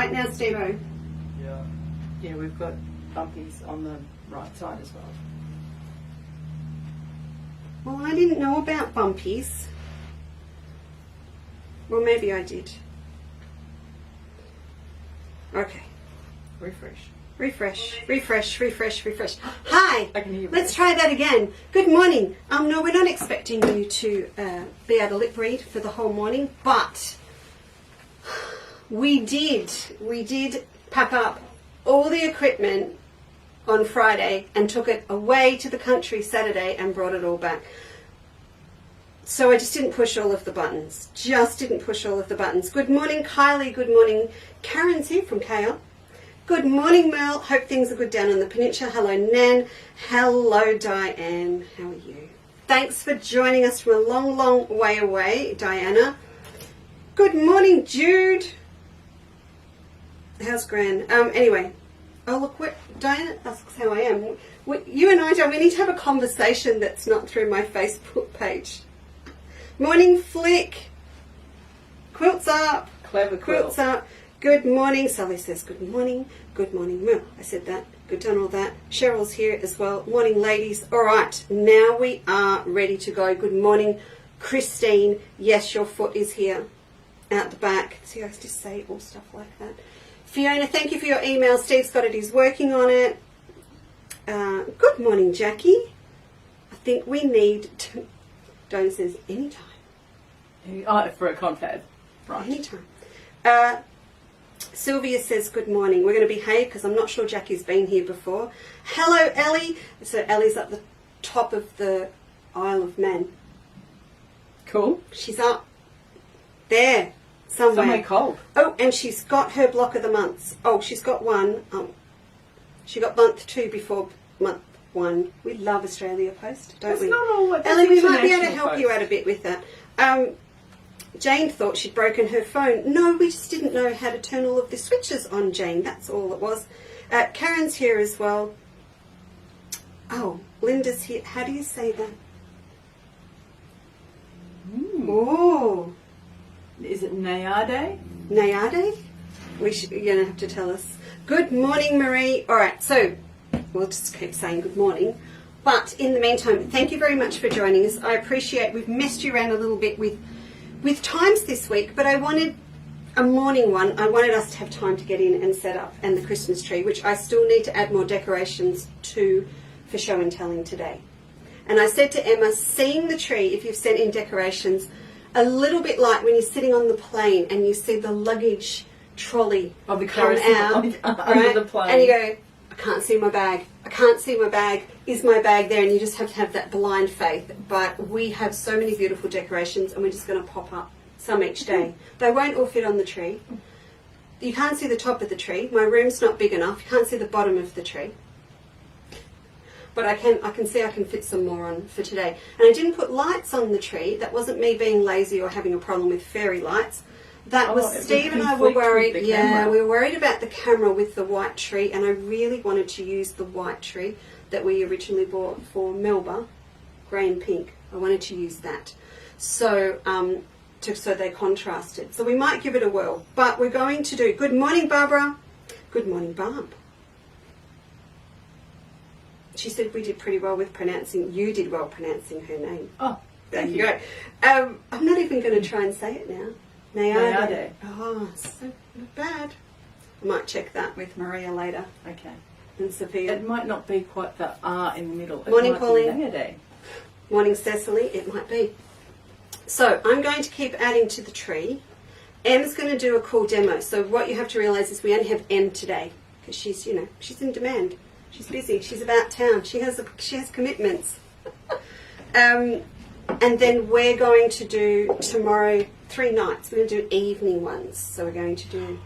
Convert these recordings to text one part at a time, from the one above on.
right now, Steve-O? Yeah. Yeah, we've got bumpies on the right side as well. Well, I didn't know about bumpies. Well, maybe I did. Okay. Refresh. Refresh. Hi! I can hear you. Let's try that again. Good morning. No, we're not expecting you to be able to lip read for the whole morning, but we did pack up all the equipment on Friday and took it away to the country Saturday and brought it all back. So I just didn't push all of the buttons. Good morning, Kylie. Good morning. Karen's here from KL. Good morning, Merle. Hope things are good down on the peninsula. Hello, Nan. Hello, Diane. How are you? Thanks for joining us from a long, long way away, Diana. Good morning, Jude. How's Gran? Anyway. Oh, look, Diana asks how I am. You and I, John, we need to have a conversation that's not through my Facebook page. Morning, Flick. Quilts up. Clever Quilts up. Good morning. Sally says good morning. Good morning, Mel. I said that. Good, done all that. Cheryl's here as well. Morning, ladies. All right, now we are ready to go. Good morning, Christine. Yes, your foot is here out the back. See, I just say all stuff like that. Fiona, thank you for your email. Steve's got it. He's working on it. Good morning, Jackie. I think we need to... Donna says anytime. Oh, for a confab. Right. Anytime. Sylvia says good morning. We're going to behave because I'm not sure Jackie's been here before. Hello, Ellie. So Ellie's up the top of the Isle of Man. Cool. She's up there somewhere cold. Oh, and she's got her block of the months. Oh, she's got one. She got month 2 before month 1. We love Australia Post, don't we? Not all. Ellie, we might be able to help you out a bit with that. Jane thought she'd broken her phone. No, we just didn't know how to turn all of the switches on, Jane. That's all it was. Karen's here as well. Oh, Linda's here. How do you say that? Oh. Is it Nayade? Nayade? You're going to have to tell us. Good morning, Marie. All right, so we'll just keep saying good morning. But in the meantime, thank you very much for joining us. I appreciate we've messed you around a little bit with times this week, but I wanted a morning one. I wanted us to have time to get in and set up, and the Christmas tree, which I still need to add more decorations to for show and telling today. And I said to Emma, seeing the tree, if you've sent in decorations, a little bit like when you're sitting on the plane and you see the luggage trolley come out under the plane, and you go, I can't see my bag. Is my bag there? And you just have to have that blind faith. But we have so many beautiful decorations, and we're just going to pop up some each day. They won't all fit on the tree. You can't see the top of the tree. My room's not big enough. You can't see the bottom of the tree. But I can see I can fit some more on for today. And I didn't put lights on the tree. That wasn't me being lazy or having a problem with fairy lights. That was Steve and I were worried. Yeah, we were worried about the camera with the white tree, and I really wanted to use the white tree that we originally bought for Melba, grey and pink. I wanted to use that, so so they contrasted. So we might give it a whirl, but we're going to do. Good morning, Barbara. Good morning, Barb. She said we did pretty well with pronouncing. You did well pronouncing her name. Oh, there you go. I'm not even going to try and say it now. Nayade. Oh, so not bad. I might check that with Maria later. Okay. And Sophia. It might not be quite the R in the middle. Morning, Pauline. Nayade. Morning, Cecily. It might be. So I'm going to keep adding to the tree. Em's going to do a cool demo. So what you have to realise is we only have Em today because she's, she's in demand. She's busy. She's about town. She has commitments. And then we're going to do tomorrow 3 nights. We're going to do evening ones. So we're going to do...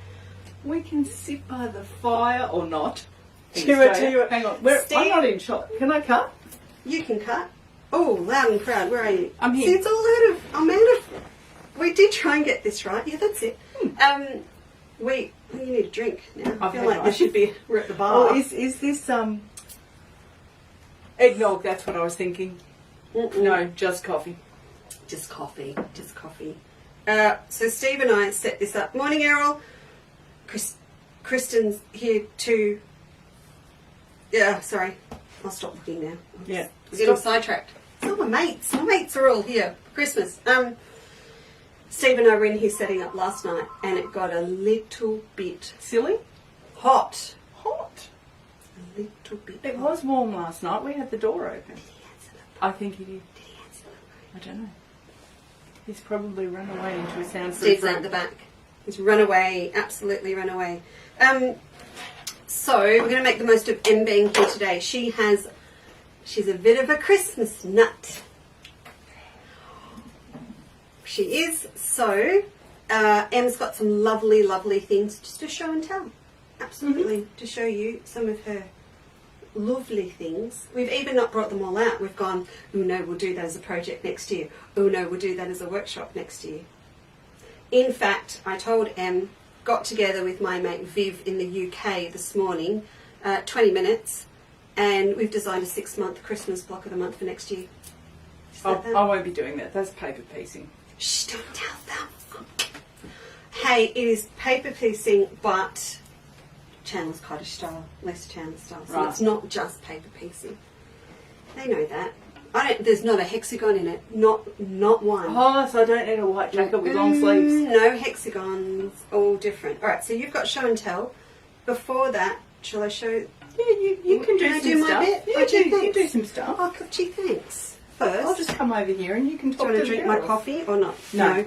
We can sit by the fire or not. Do it. Hang on. I'm not in shot. Can I cut? You can cut. Oh, loud and proud. Where are you? I'm here. See, it's all I'm out of... We did try and get this right. Yeah, that's it. You need a drink now. I feel like this should be... We're at the bar. Oh, is this... Eggnog, that's what I was thinking. No, just coffee. Just coffee. So Steve and I set this up. Morning, Errol. Kristen's here to. Yeah, sorry. I'll stop looking now. Yeah. We're getting sidetracked. It's all my mates. My mates are all here for Christmas. Steve and I were in here setting up last night, and it got a little bit Silly? hot. Hot. A little bit. It hot. was warm last night. We had the door open. Did he answer the I think he did. Did he answer the I don't know. He's probably run away into a soundproof Steve's room. at the back. He's run away, absolutely run away. So we're going to make the most of Em being here today. She's a bit of a Christmas nut. She is. So Em's got some lovely, lovely things just to show and tell. Absolutely, to show you some of her lovely things. We've even not brought them all out. We've gone, oh no, we'll do that as a project next year. Oh no, we'll do that as a workshop next year. In fact, I told Em, got together with my mate Viv in the UK this morning, 20 minutes, and we've designed a 6-month Christmas block of the month for next year. I won't be doing that. That's paper piecing. Shh, don't tell them. Hey, it is paper piecing, but Chandlers Cottage style, less Chandler style. So Right. it's not just paper piecing. They know that. There's not a hexagon in it. Not one. Oh, so I don't need a white jacket with long sleeves. No hexagons. All different. All right, so you've got show and tell. Before that, shall I show? Yeah, you can Can I do do some my stuff. bit? Yeah, Oh, you thanks. do some stuff. Oh, gee, thanks. First, I'll just come over here and you can do talk you want to to drink the my girls. coffee or not? No.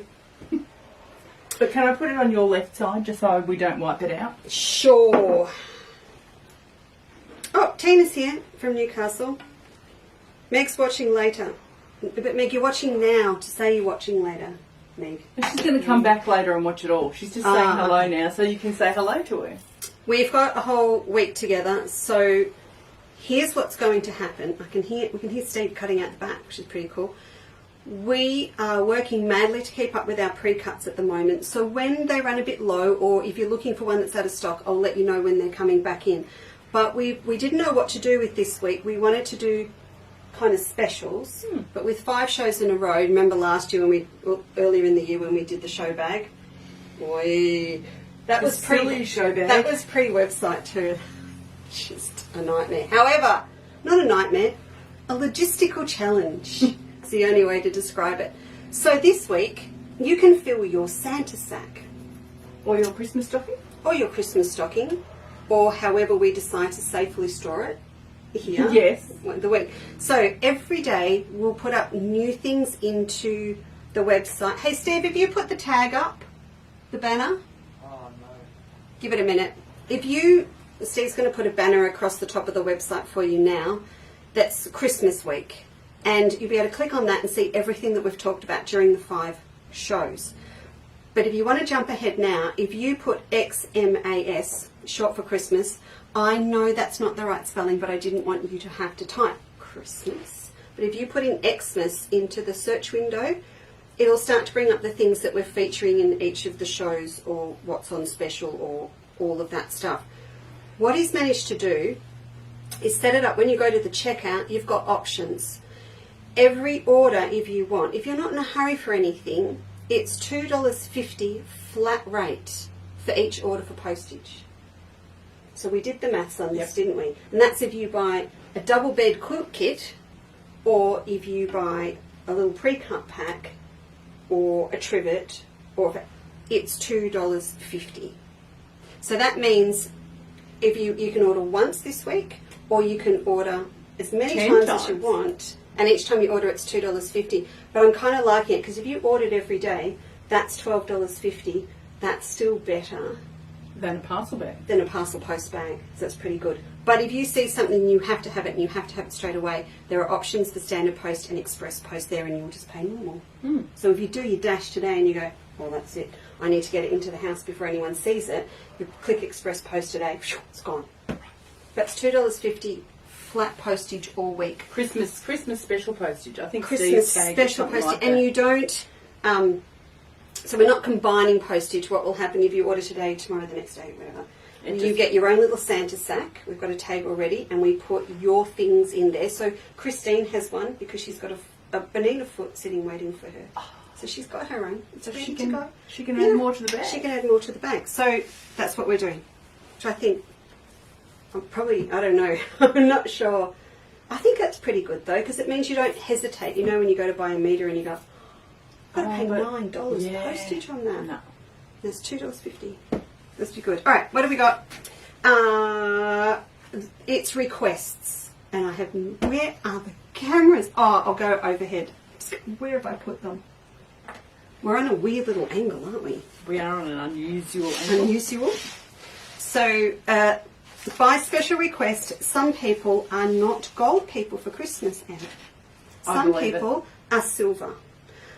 But can I put it on your left side just so we don't wipe it out? Sure. Oh, Tina's here from Newcastle. Meg's watching later. But Meg, you're watching now to say you're watching later, Meg. She's going to come back later and watch it all. She's just saying Ah. hello now, so you can say hello to her. We've got a whole week together, so here's what's going to happen. We can hear Steve cutting out the back, which is pretty cool. We are working madly to keep up with our pre-cuts at the moment, so when they run a bit low, or if you're looking for one that's out of stock, I'll let you know when they're coming back in. But we didn't know what to do with this week. We wanted to do kind of specials, but with 5 shows in a row. Remember last year earlier in the year when we did the show bag? Boy, that was silly show bag. That was pre-website too. Just a nightmare. However, not a nightmare, a logistical challenge. It's the only way to describe it. So this week, you can fill your Santa sack Or your Christmas stocking? or your Christmas stocking, or however we decide to safely store it here. Yes. The week. So every day we'll put up new things into the website. Hey Steve, have you put the tag up? The banner? Oh no. Give it a minute. Steve's going to put a banner across the top of the website for you now. That's Christmas week. And you'll be able to click on that and see everything that we've talked about during the 5 shows. But if you want to jump ahead now, if you put XMAS, short for Christmas, I know that's not the right spelling, but I didn't want you to have to type Christmas. But if you put in Xmas into the search window, it'll start to bring up the things that we're featuring in each of the shows, or what's on special, or all of that stuff. What he's managed to do is set it up. When you go to the checkout, you've got options. Every order, if you want, if you're not in a hurry for anything, it's $2.50 flat rate for each order for postage. So we did the maths on this, didn't we? And that's if you buy a double bed quilt kit, or if you buy a little pre-cut pack, or a trivet, or it's $2.50. So that means if you can order once this week, or you can order as many 10 times times as you want, and each time you order it's $2.50. But I'm kind of liking it because if you ordered every day, that's $12.50. That's still better Than a parcel bag. than a parcel post bag. So that's pretty good. But if you see something, you have to have it, and you have to have it straight away. There are options for standard post and express post there, and you'll just pay normal. So if you do your dash today and you go, well, that's it, I need to get it into the house before anyone sees it, you click express post today, it's gone. That's $2.50 flat postage all week. Christmas special postage. I think Christmas Steve's tag is special something postage, like and that. you don't. So we're not combining postage. What will happen if you order today, tomorrow, the next day, whatever? You get your own little Santa sack. We've got a tag already, and we put your things in there. So Christine has one because she's got a banana foot sitting waiting for her. So she's got her own. It's So ready she to can go. she can add more to the bag. She can add more to the bag. So that's what we're doing. which I think I don't know, I'm not sure. I think that's pretty good though, because it means you don't hesitate. You know, when you go to buy a meter and you go, I've got to pay $9 postage on that. No. There's $2.50. Let's be good. All right, what have we got? It's requests, and I have. Where are the cameras? Oh, I'll go overhead. Where have I put them? We're on a weird little angle, aren't we? We are on an unusual angle. Unusual. So, by special request, some people are not gold people for Christmas, Emma. Some people are silver.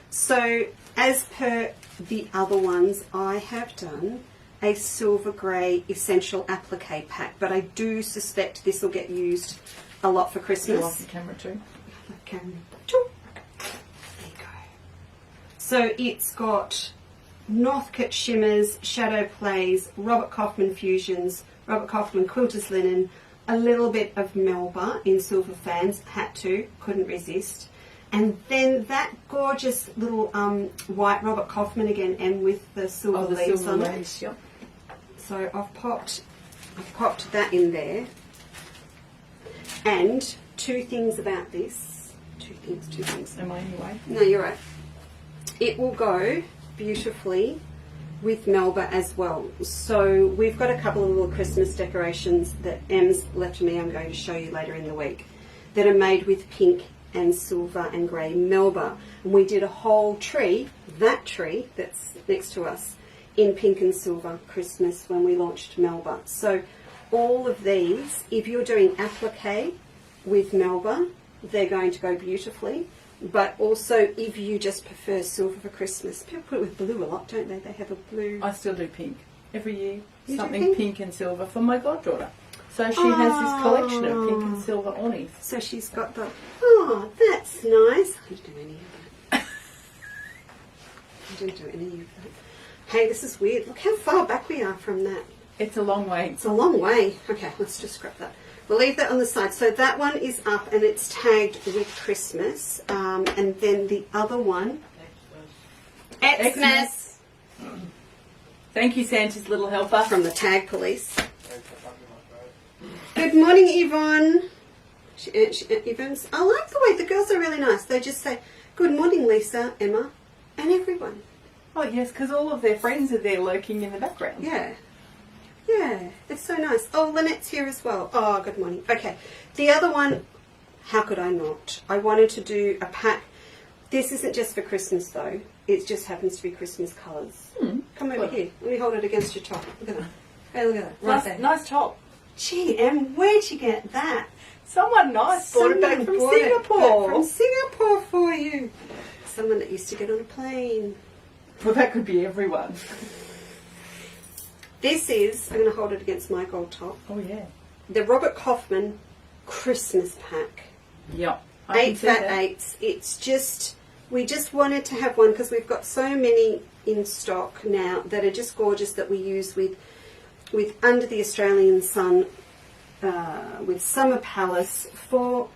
So, as per the other ones, I have done a silver grey essential applique pack, but I do suspect this will get used a lot for Christmas. You like the camera too? Camera. There you go. So it's got Northcote shimmers, shadow plays, Robert Kaufman fusions, Robert Kaufman quilters linen, a little bit of Melba in silver fans, had to, couldn't resist. And then that gorgeous little white Robert Kaufman again, and with the silver leaves on it. Yep. So I've popped that in there. And two things about this. Two things. Am I anyway? No, you're right. It will go beautifully with Melba as well. So we've got a couple of little Christmas decorations that Em's left me. I'm going to show you later in the week, that are made with pink and silver and grey Melba. And we did a whole tree, that tree that's next to us, in pink and silver Christmas when we launched Melba. So all of these, if you're doing applique with Melba, they're going to go beautifully. But also, if you just prefer silver for Christmas, people put it with blue a lot, don't they? They have a blue. I still do pink every year. You Something pink and silver for my goddaughter. So she has this collection of pink and silver ornies. So she's got the. Oh, that's nice. I didn't do any of that. I didn't do any of that. Hey, this is weird. Look how far back we are from that. It's a long way. It's a long way. Okay, let's just scrap that. We'll leave that on the side. So that one is up and it's tagged with Christmas. And then the other one, Xmas. Thank you, Santa's little helper. From the tag police. Good morning, Yvonne. Yvonne's, I like the way the girls are really nice. They just say, good morning, Lisa, Emma, and everyone. Oh, yes, because all of their friends are there lurking in the background. Yeah. Yeah, it's so nice. Oh, Lynette's here as well. Oh, good morning. Okay. The other one, how could I not? I wanted to do a pack. This isn't just for Christmas, though. It just happens to be Christmas colours. Come over here. Let me hold it against your top. Look at that. Hey, look at that. Right there. Nice top. Gee, Em, where'd you get that? Someone nice brought it back from Singapore. From Singapore for you. Someone that used to get on a plane. Well, that could be everyone. This is, I'm going to hold it against my gold top, Oh, yeah. the Robert Kaufman Christmas pack. Yep. 8 fat 8s. It's just, we just wanted to have one because we've got so many in stock now that are just gorgeous, that we use with Under the Australian Sun, with Summer Palace for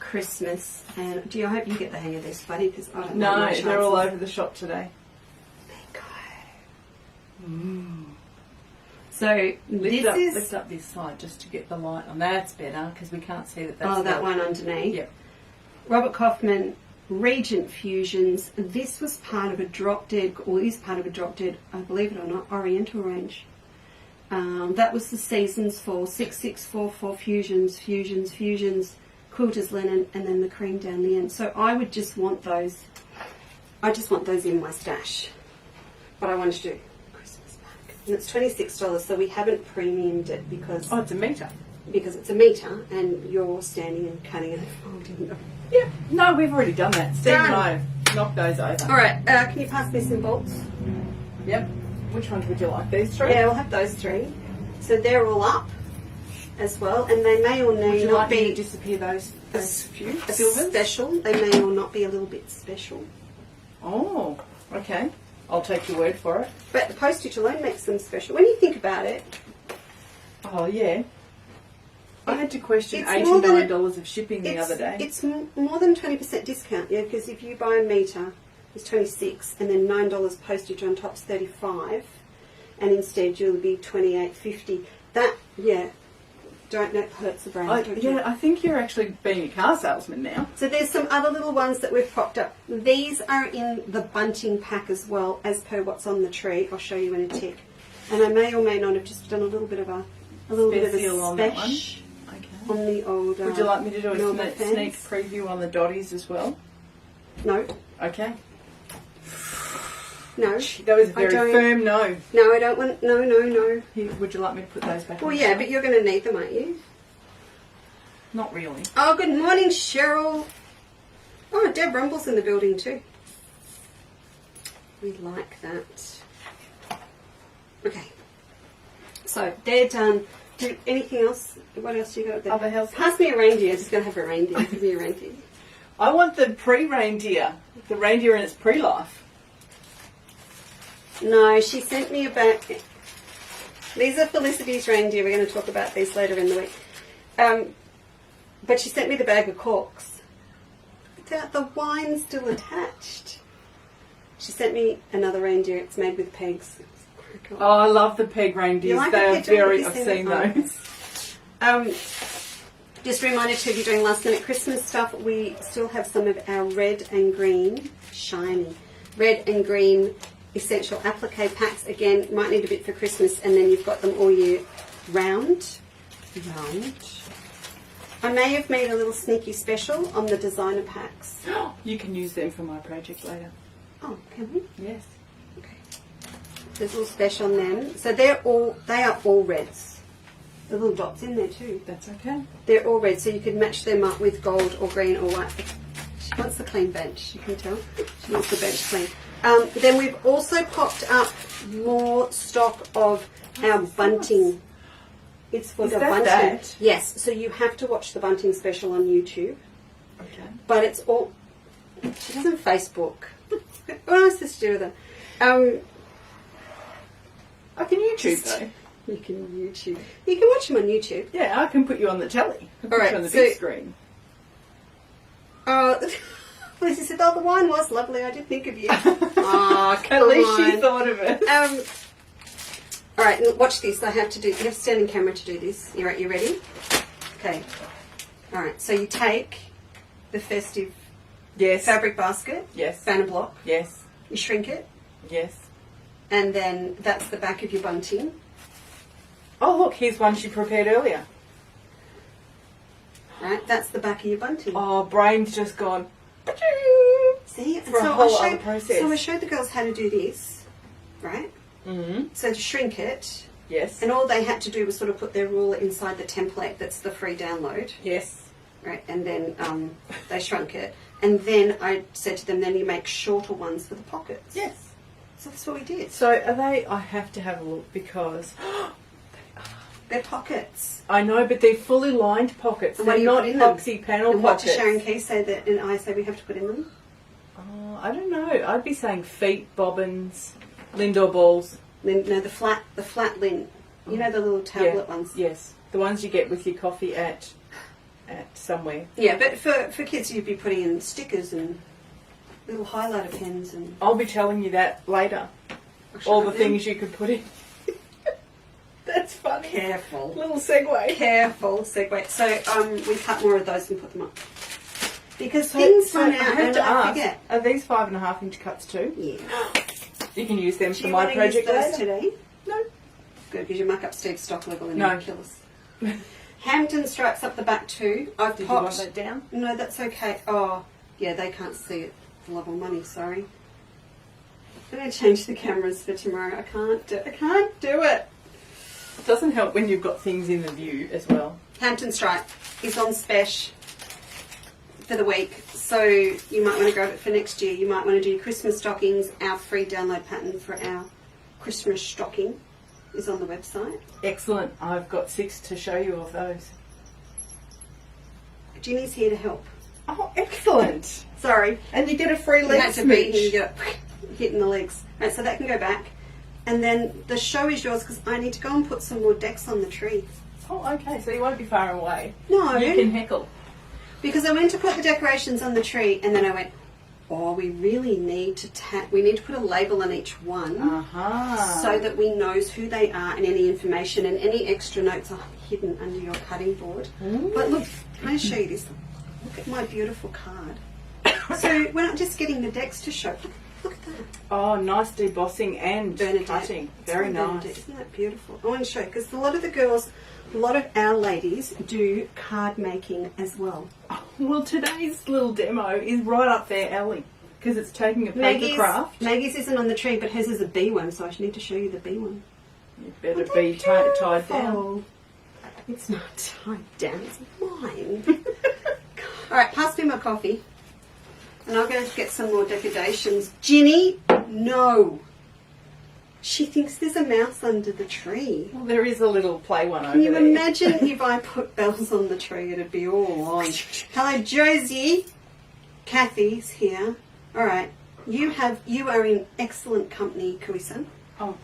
Christmas. And I hope you get the hang of this, buddy, because I don't know. No, they're all over the shop today. There you go. So Lift up this side just to get the light on. That's better because we can't see that. That's that one underneath. Yep. Robert Kaufman Regent Fusions. This was part of a drop dead, or is part of a drop dead, believe it or not, Oriental range. That was the seasons for 6644 fusions, quilters linen, and then the cream down the end. So I would just want those. I just want those in my stash. But I wanted to do Christmas pack, and it's $26. So we haven't premiumed it because it's a metre. Because it's a metre, and you're standing and cutting it and folding it. Yeah. No, we've already done that. Steve and I knocked those over. All right. Can you pass me some bolts? Yep. Which ones would you like? These three? Yeah, we'll have those three. So they're all up as well, and they may or may not be to disappear those few a silvers? special. They may or not be a little bit special. Oh, okay. I'll take your word for it. But the postage alone makes them special. When you think about it. Oh, yeah. I had to question It's more than $89 of shipping the other day. It's more than 20% discount, yeah, because if you buy a metre, it's $26, and then $9 postage on top's $35, and instead you'll be $28.50. That, yeah. Don't let hurts the brain. don't you? Yeah, I think you're actually being a car salesman now. So there's some other little ones that we've popped up. These are in the bunting pack as well, as per what's on the tree. I'll show you in a tick. And I may or may not have just done a little bit of a Special on that one. special Okay. on the old. Would you like me to do a Melba sneak fence. preview on the dotties as well? No, Okay. no, That was a very don't- firm no. no. I don't want. No, no, no. Here, would you like me to put those back Well, on? yeah, but you're going to need them, aren't you? Not really. Oh, good morning, Cheryl. Oh, Deb Rumble's in the building too. We like that. Okay. So they're done. Anything else? What else do you got there? Other health? Pass me a reindeer. Just gonna have a reindeer. Give me a reindeer. I want the pre-reindeer. The reindeer in its pre-life. No, she sent me a bag. These are Felicity's reindeer. We're going to talk about these later in the week. But she sent me the bag of corks. The wine's still attached. She sent me another reindeer. It's made with pegs. Oh, I love the peg reindeers. You like They the are peg reindeer? very. Have I've you seen seen those. Just a reminder to if you're doing last minute Christmas stuff, we still have some of our red and green, shiny, red and green essential applique packs. Again, might need a bit for Christmas, and then you've got them all year round. I may have made a little sneaky special on the designer packs. You can use them for my project later. Oh, can we? Yes. Okay. There's a little special on them. So they are all reds. The little dots in there too. That's okay. They're all red, so you could match them up with gold or green or white. She wants the clean bench, you can tell. She wants the bench clean. Then we've also popped up more stock of our bunting. It's for Is the that bunting. that? Yes, so you have to watch the bunting special on YouTube. Okay. But it's all. She doesn't Facebook. What else does she do with it? I can YouTube though. You can YouTube. You can watch them on YouTube. Yeah, I can put you on the telly. I can put All right, you on the so- big screen. Lucy said, "Oh, the wine was lovely. I did think of you." Oh, At come least on. she thought of it. All right, now watch this. I have to do. You have to stand in camera to do this. You right? You ready? Okay. All right. So you take the festive Yes. fabric basket, Yes. banner block. Yes. You shrink it, Yes. and then that's the back of your bunting. Oh, look, here's one she prepared earlier. Right. That's the back of your bunting. Oh, brain's just gone. See, and For a so whole I other process. So I showed the girls how to do this, right? Mm-hmm. So to shrink it, Yes. and all they had to do was sort of put their ruler inside the template. That's the free download, Yes. right? And then they shrunk it, and then I said to them, then you make shorter ones for the pockets. Yes. So that's what we did. So are they? I have to have a look because They're pockets. I know, but they're fully lined pockets. And what They're do you not put in them? epoxy panel And what pockets. does Sharon Key say that, and I say we have to put in them? Oh, I don't know. I'd be saying feet, bobbins, Lindor balls. Then no, the flat lint. You know the little tablet ones. Yes, the ones you get with your coffee at somewhere. Yeah, but for kids, you'd be putting in stickers and little highlighter pens and I'll be telling you that later. All the things you could put in. That's funny. Careful. Little segue. Careful segue. So we cut more of those and put them up because things run I out have and to I ask, forget. are these 5.5 inch cuts too? Yeah. You can use them Do for you my want to project use those later. today? No. Good, because you muck up Steve's stock level and No. you'll kill us. Hampton stripes up the back too. I've Did you want popped. that down? No, that's okay. Oh, yeah, they can't see it. For love or money, sorry. I'm going to change the cameras for tomorrow. I can't do it. It doesn't help when you've got things in the view as well. Hampton stripe is on special for the week, so you might want to grab it for next year. You might want to do your Christmas stockings. Our free download pattern for our Christmas stocking is on the website. Excellent. I've got 6 to show you of those. Ginny's here to help. Oh, excellent. Sorry. And you get a free You leg had to beat and you smooch. get hitting the legs. Right, so that can go back. And then the show is yours because I need to go and put some more decks on the tree. Oh, okay. So you won't be far away. No, You can heckle. because I went to put the decorations on the tree and then I went, Oh, we really need to we need to put a label on each one so that we knows who they are and any information, and any extra notes are hidden under your cutting board. But look, can I show you this? Look at my beautiful card. So we're not just getting the decks to show. Look at that. Oh, nice debossing and Bernadette. cutting. Very nice. Isn't that beautiful? I want to show you, because a lot of the girls, a lot of our ladies do card making as well. Well, today's little demo is right up their alley because it's taking a paper craft. Maggie's isn't on the tree, but hers is a bee one, so I should need to show you the bee one. You better be tied down. It's not tied down, it's mine. Alright, pass me my coffee. And I'll go get some more decorations. Ginny, no. She thinks there's a mouse under the tree. Well, there is a little play one over Can you there. imagine if I put bells on the tree? It'd be all on. Hello, Josie. Kathy's here. All right. You are in excellent company, Carissa. Oh,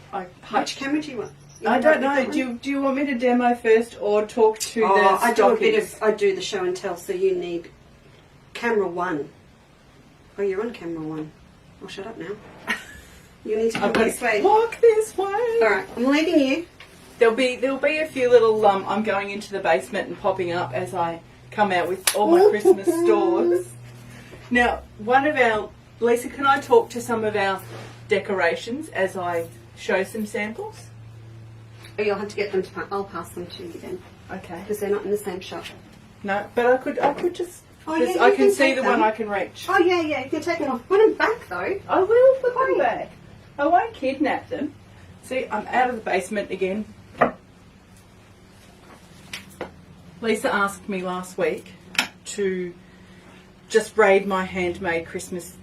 Which camera do you want? I don't know. Do you want me to demo first or talk to the stockings? I do the show and tell, so you need camera 1. Oh, you're on camera 1. Oh, shut up now. You need to walk this way. Walk this way. All right, I'm leaving you. There'll be a few little. I'm going into the basement and popping up as I come out with all my Christmas stores. Now, Lisa, can I talk to some of our decorations as I show some samples? Oh, you'll have to get them to. I'll pass them to you then. Okay. Because they're not in the same shop. No, but I could just. Oh, yeah, I you can see take the them. one I can reach. Oh yeah, you can take them off. Put them back though. I will put them back. I won't kidnap them. See, I'm out of the basement again. Lisa asked me last week to just braid my handmade Christmas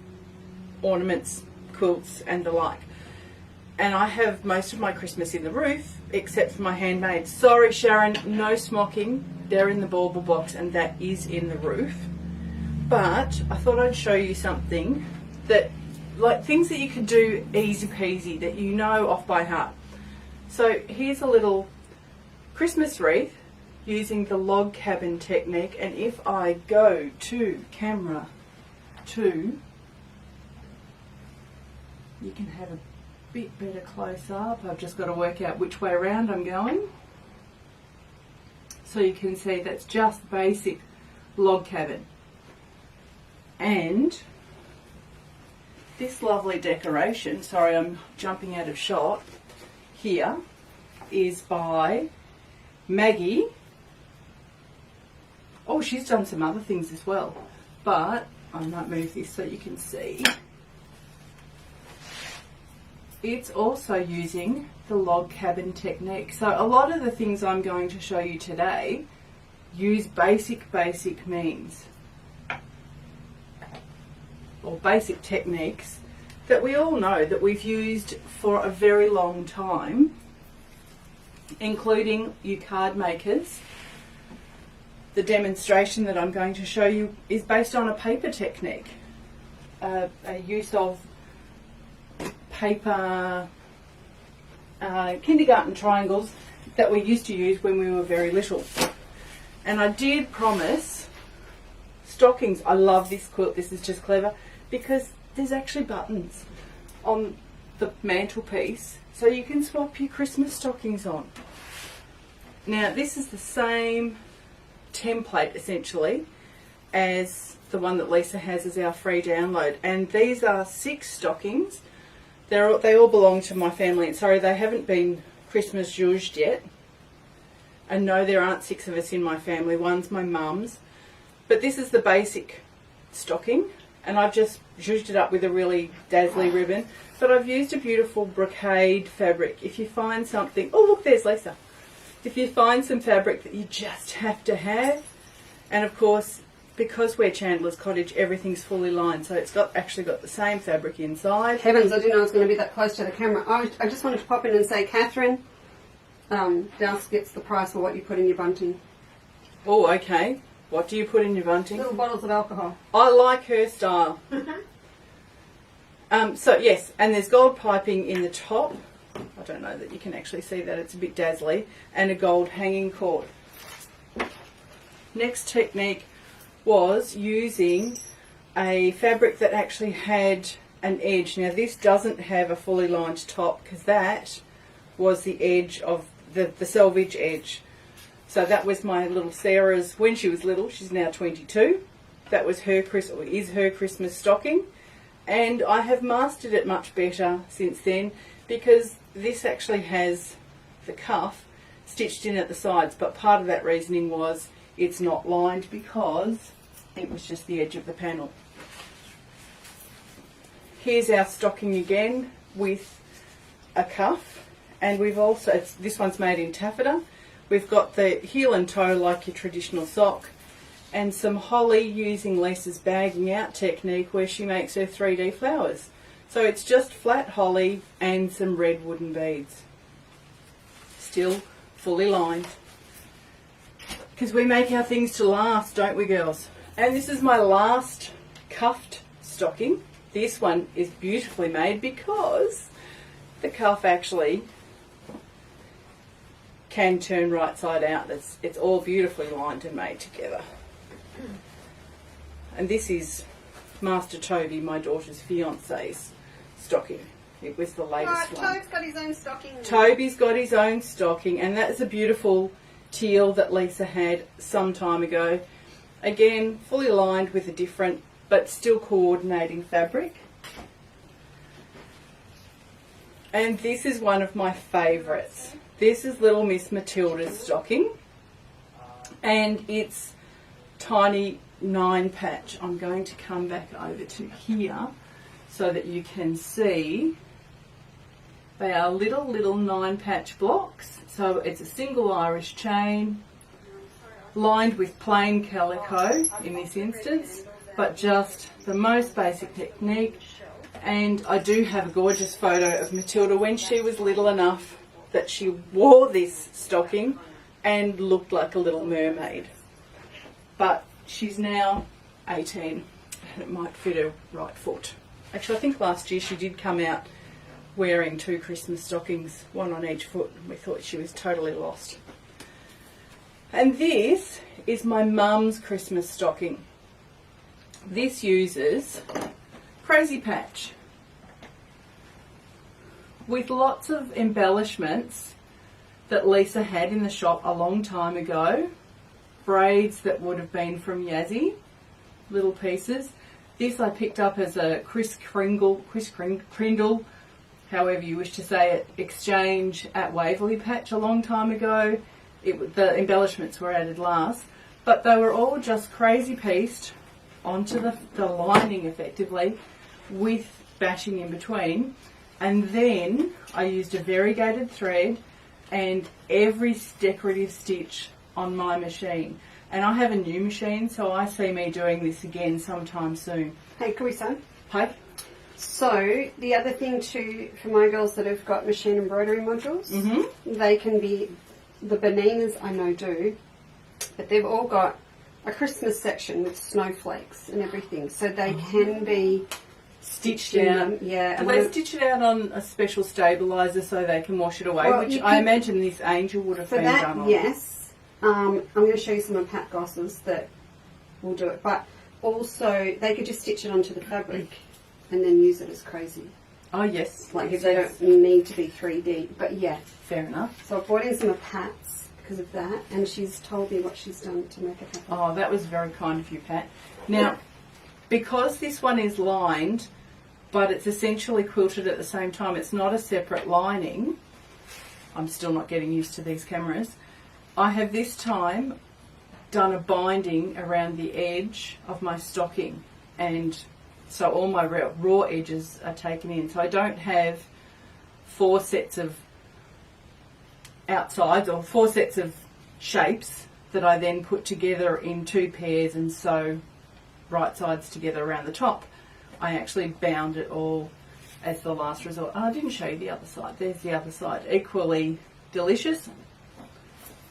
ornaments, quilts and the like. And I have most of my Christmas in the roof, except for my handmade. Sorry, Sharon, no smocking. They're in the bauble box and that is in the roof. But I thought I'd show you something that, like things that you could do easy peasy, that you know off by heart. So here's a little Christmas wreath using the log cabin technique. And if I go to camera 2, you can have a bit better close up. I've just got to work out which way around I'm going. So you can see that's just basic log cabin. And this lovely decoration, sorry I'm jumping out of shot, here is by Maggie. Oh, she's done some other things as well, but I might move this so you can see. It's also using the log cabin technique. So a lot of the things I'm going to show you today use basic means or basic techniques that we all know that we've used for a very long time, including you card makers. The demonstration that I'm going to show you is based on a paper technique, a use of paper kindergarten triangles that we used to use when we were very little. And I did promise stockings. I love this quilt. This is just clever because there's actually buttons on the mantelpiece so you can swap your Christmas stockings on. Now this is the same template essentially as the one that Lisa has as our free download, and these are 6 stockings. They all belong to my family, and sorry they haven't been Christmas zhuzhed yet. And no, there aren't 6 of us in my family. One's my mum's, but this is the basic stocking, and I've just zhuzhed it up with a really dazzly ribbon. But I've used a beautiful brocade fabric. If you find something, oh look, there's Lisa. If you find some fabric that you just have to have, and of course, because we're Chandlers Cottage, everything's fully lined, so it's actually got the same fabric inside. Heavens, I didn't know it was going to be that close to the camera. I just wanted to pop in and say, Catherine, Dust gets the price for what you put in your bunting. Oh, okay. What do you put in your bunting? Little bottles of alcohol. I like her style. So yes, and there's gold piping in the top. I don't know that you can actually see that, it's a bit dazzly, and a gold hanging cord. Next technique was using a fabric that actually had an edge. Now this doesn't have a fully lined top because that was the edge of the selvage edge. So that was my little Sarah's when she was little. She's now 22. That was her Christmas stocking, and I have mastered it much better since then because this actually has the cuff stitched in at the sides, but part of that reasoning was it's not lined because it was just the edge of the panel. Here's our stocking again with a cuff, and we've also, this one's made in taffeta. We've got the heel and toe like your traditional sock, and some holly using Lisa's bagging out technique where she makes her 3D flowers. So it's just flat holly and some red wooden beads. Still fully lined. Because we make our things to last, don't we, girls? And this is my last cuffed stocking. This one is beautifully made because the cuff actually can turn right side out. It's all beautifully lined and made together. And this is Master Toby, my daughter's fiance's stocking. It was the latest one. Toby's got his own stocking. Toby's got his own stocking, and that's a beautiful teal that Lisa had some time ago. Again, fully lined with a different but still coordinating fabric. And this is one of my favourites. This is little Miss Matilda's stocking, and it's tiny 9 patch. I'm going to come back over to here so that you can see. They are little 9 patch blocks. So it's a single Irish chain lined with plain calico in this instance, but just the most basic technique. And I do have a gorgeous photo of Matilda when she was little enough that she wore this stocking and looked like a little mermaid. But she's now 18 and it might fit her right foot. Actually, I think last year she did come out wearing 2 Christmas stockings, one on each foot. We thought she was totally lost. And this is my mum's Christmas stocking. This uses Crazy Patch with lots of embellishments that Lisa had in the shop a long time ago. Braids that would have been from Yazzie, little pieces. This I picked up as a Kris Kringle, however you wish to say it, exchange at Waverley patch a long time ago. The embellishments were added last, but they were all just crazy pieced onto the lining effectively with bashing in between. And then I used a variegated thread and every decorative stitch on my machine. And I have a new machine, so I see me doing this again sometime soon. Hey, can we sew? Hey? So the other thing too, for my girls that have got machine embroidery modules, they can be, the Bananas I know do, but they've all got a Christmas section with snowflakes and everything, so they can be stitched out. Yeah. Do they stitch it out on a special stabiliser so they can wash it away, which I imagine this angel would have been done on? Yes. I'm going to show you some of Pat Goss's that will do it, but also they could just stitch it onto the fabric and then use it as crazy. Oh yes. Like if they don't need to be 3D, but yeah. Fair enough. So I brought in some of Pat's because of that, and she's told me what she's done to make it happen. Oh, that was very kind of you, Pat. Now, because this one is lined, but it's essentially quilted at the same time, it's not a separate lining. I'm still not getting used to these cameras. I have this time done a binding around the edge of my stocking, and so all my raw edges are taken in. So I don't have 4 sets of outsides or 4 sets of shapes that I then put together in 2 pairs and sew right sides together around the top. I actually bound it all as the last resort. Oh, I didn't show you the other side. There's the other side. Equally delicious.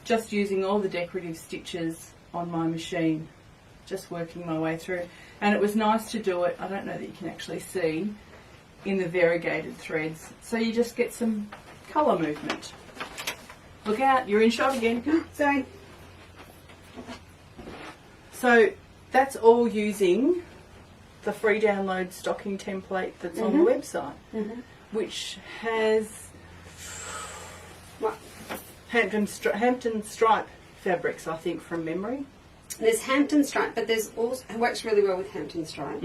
Just using all the decorative stitches on my machine, just working my way through. And it was nice to do it, I don't know that you can actually see, in the variegated threads. So you just get some colour movement. Look out, you're in shot again. Sorry. So that's all using the free download stocking template that's on the website, which has What? Hampton stripe fabrics, I think, from memory. There's Hampton stripe, but there's also it works really well with Hampton stripe.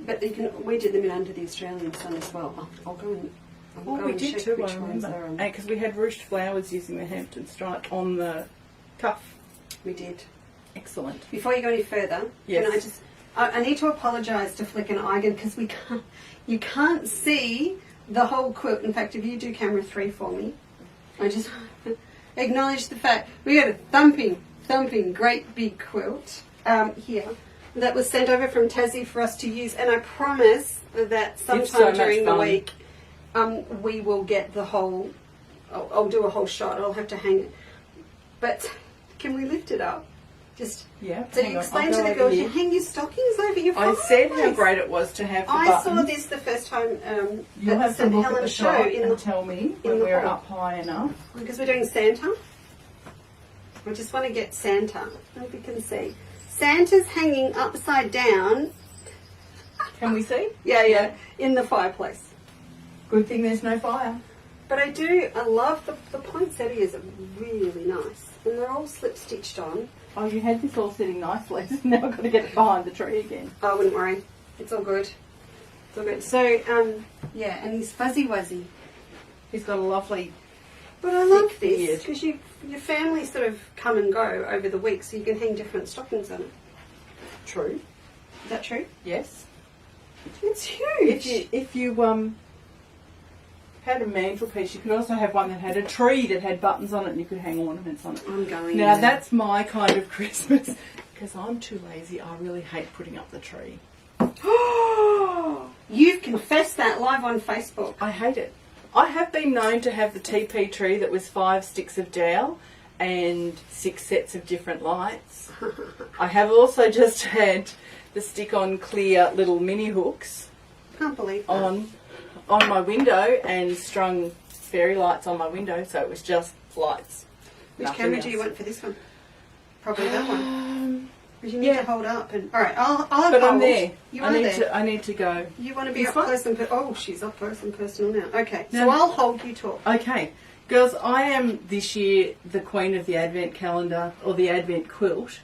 But we did them in under the Australian sun as well. I'll go and We did check too, which I ones remember. are on. Because we had ruched flowers using the Hampton stripe on the cuff. We did. Excellent. Before you go any further, Yes. I need to apologise to Flick and Eigen because you can't see the whole quilt. In fact, if you do camera 3 for me, I just acknowledge the fact we got a thumping great big quilt here that was sent over from Tassie for us to use, and I promise that sometime so much during the fun. week we will get the whole. I'll do a whole shot. I'll have to hang it, but can we lift it up? Just Yeah. so hang you on, explain I'll to go the over girls here. you hang your stockings over your I fireplace. said how great it was to have the I buttons. saw this the first time You'll at have to St look at Helens the show shot in and the, tell me in when the we're hall. up high enough. because we're doing Santa. I just want to get Santa. I hope you can see. Santa's hanging upside down. Can we see? Yeah, in the fireplace. Good thing there's no fire. But I love the poinsettias are really nice. And they're all slip stitched on. Oh, you had this all sitting nicely. Now I've got to get it behind the tree again. Oh, I wouldn't worry. It's all good. It's all good. So, yeah, and he's fuzzy wuzzy. He's got a lovely... But I love thick this beard. because your family sort of come and go over the week, so you can hang different stockings on it. True. Is that true? Yes. It's huge. If you had a mantelpiece, you could also have one that had a tree that had buttons on it and you could hang ornaments on it. I'm going Now there. that's my kind of Christmas because I'm too lazy. I really hate putting up the tree. You've confessed that live on Facebook. I hate it. I have been known to have the TP tree that was 5 sticks of dowel and 6 sets of different lights. I have also just had the stick-on clear little mini hooks Can't believe that. on my window and strung fairy lights on my window, so it was just lights. Which Nothing camera else. do you want for this one? Probably that one. Because you need yeah. to hold up. And all right, I'll But hold. I'm there. You are there. I need to go. You want to be This up one? close and oh, she's up close and personal now. Okay, so No. I'll hold. You talk. Okay. Girls, I am this year the queen of the Advent calendar or the Advent quilt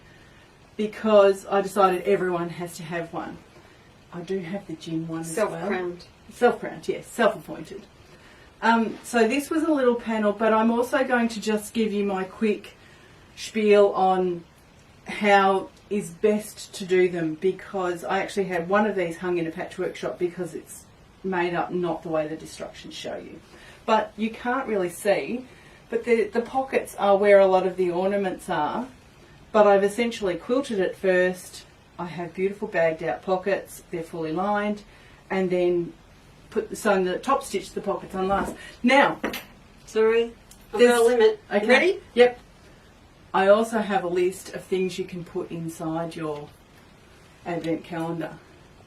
because I decided everyone has to have one. I do have the gin one as well. Self-crowned. Self-crowned, yes, self-appointed. So this was a little panel, but I'm also going to just give you my quick spiel on how is best to do them because I actually had one of these hung in a patchwork shop because it's made up not the way the instructions show you. But you can't really see, but the pockets are where a lot of the ornaments are, but I've essentially quilted it first. I have beautiful bagged out pockets, they're fully lined, and then sewn the top stitch the pockets on last. Now, Sorry, I've There's- got a limit. okay. Ready? Yep. I also have a list of things you can put inside your Advent calendar.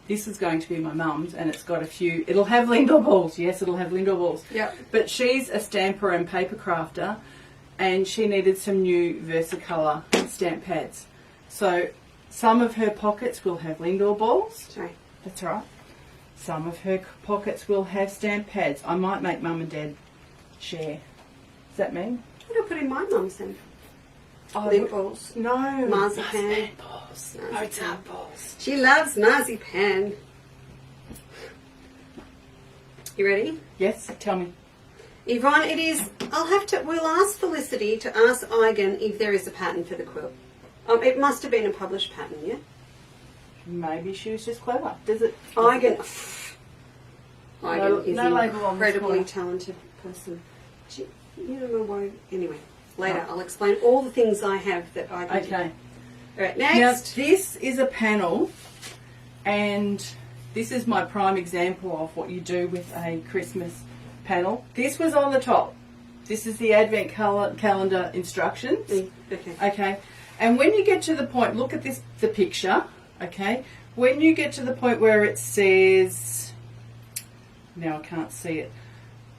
This is going to be my mum's and it's got a few, it'll have Lindor balls, yes it'll have Lindor balls. Yep. But she's a stamper and paper crafter and she needed some new Versacolour stamp pads. So some of her pockets will have Lindor balls, Sorry. that's right. Some of her pockets will have stamp pads. I might make mum and dad share. Does that mean? What did I put in my mum's then? Oh, Lint balls. no. Marzipan. balls. Marzipan. Mozart balls. She loves marzipan. You ready? Yes, tell me. Yvonne, it is, we'll ask Felicity to ask Eigen if there is a pattern for the quilt. It must have been a published pattern, yeah? Maybe she was just clever. Does it? Eigen is No an label on this incredibly one. talented person. You don't know why. Anyway, later I'll explain all the things I have that I can do. Okay. All right, Now, next. this is a panel, and this is my prime example of what you do with a Christmas panel. This was on the top. This is the Advent calendar instructions. Okay. Okay. And when you get to the point, look at this, the picture. Okay. When you get to the point where it says, now I can't see it,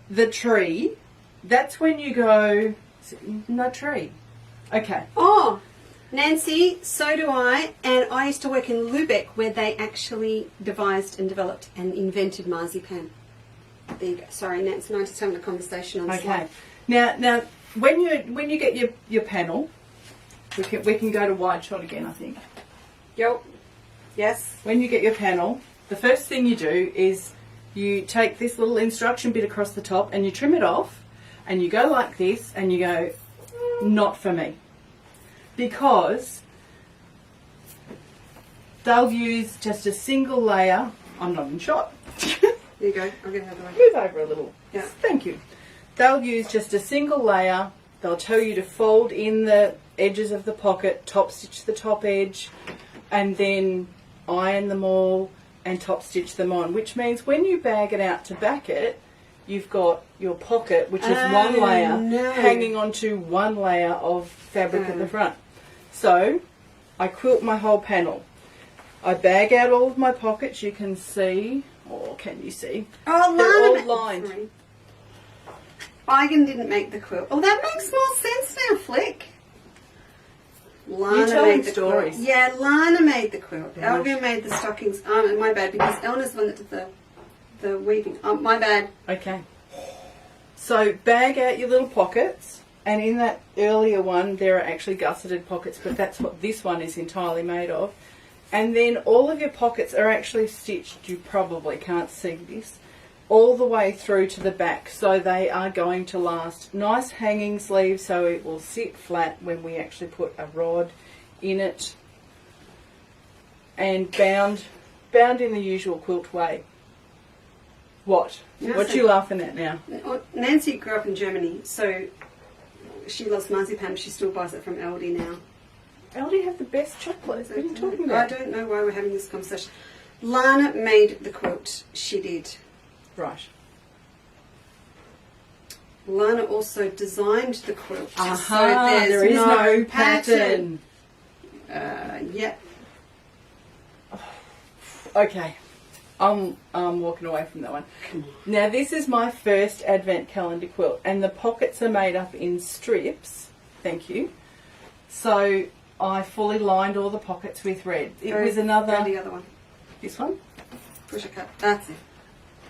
the tree, that's when you go, no tree. Okay. Oh, Nancy, so do I, and I used to work in Lubeck where they actually devised and developed and invented marzipan. There you go. Sorry, Nancy and I just having a conversation on the Okay. slide. Now, when you get your panel, we can go to wide shot again, I think. Yep. Yes. When you get your panel, the first thing you do is you take this little instruction bit across the top and you trim it off, and you go like this and you go, not for me. Because they'll use just a single layer. I'm not in shot. There you go. I'm going to have the way. Move over a little. Yeah. Thank you. They'll use just a single layer. They'll tell you to fold in the edges of the pocket, top stitch the top edge, and then iron them all and top stitch them on, which means when you bag it out to back it, you've got your pocket, which is one layer, hanging onto one layer of fabric at the front. So I quilt my whole panel. I bag out all of my pockets. You can see, or can you see? Oh, they're Lana all lined. Sorry. Eigen didn't make the quilt. Oh, that makes more sense now, Flick. Lana telling made the stories. quilt. Yeah, Lana made the quilt. Yeah. Elga made the stockings. My bad, because Eleanor's the one that did the weaving. My bad. Okay. So bag out your little pockets, and in that earlier one there are actually gusseted pockets, but that's what this one is entirely made of. And then all of your pockets are actually stitched, you probably can't see this, all the way through to the back, so they are going to last. Nice hanging sleeve, so it will sit flat when we actually put a rod in it, and bound in the usual quilt way. What? What are you laughing at now? Nancy grew up in Germany, so she loves marzipan. She still buys it from Aldi now. Aldi have the best chocolate. What are you talking I about? don't know why we're having this conversation. Lana made the quilt. She did. Right. Lana also designed the quilt. Aha, so there is no pattern. Yeah. Okay. I'm walking away from that one. Now this is my first advent calendar quilt, and the pockets are made up in strips. Thank you. So I fully lined all the pockets with red. It was another. Go the other one. This one. Push a cut. That's it.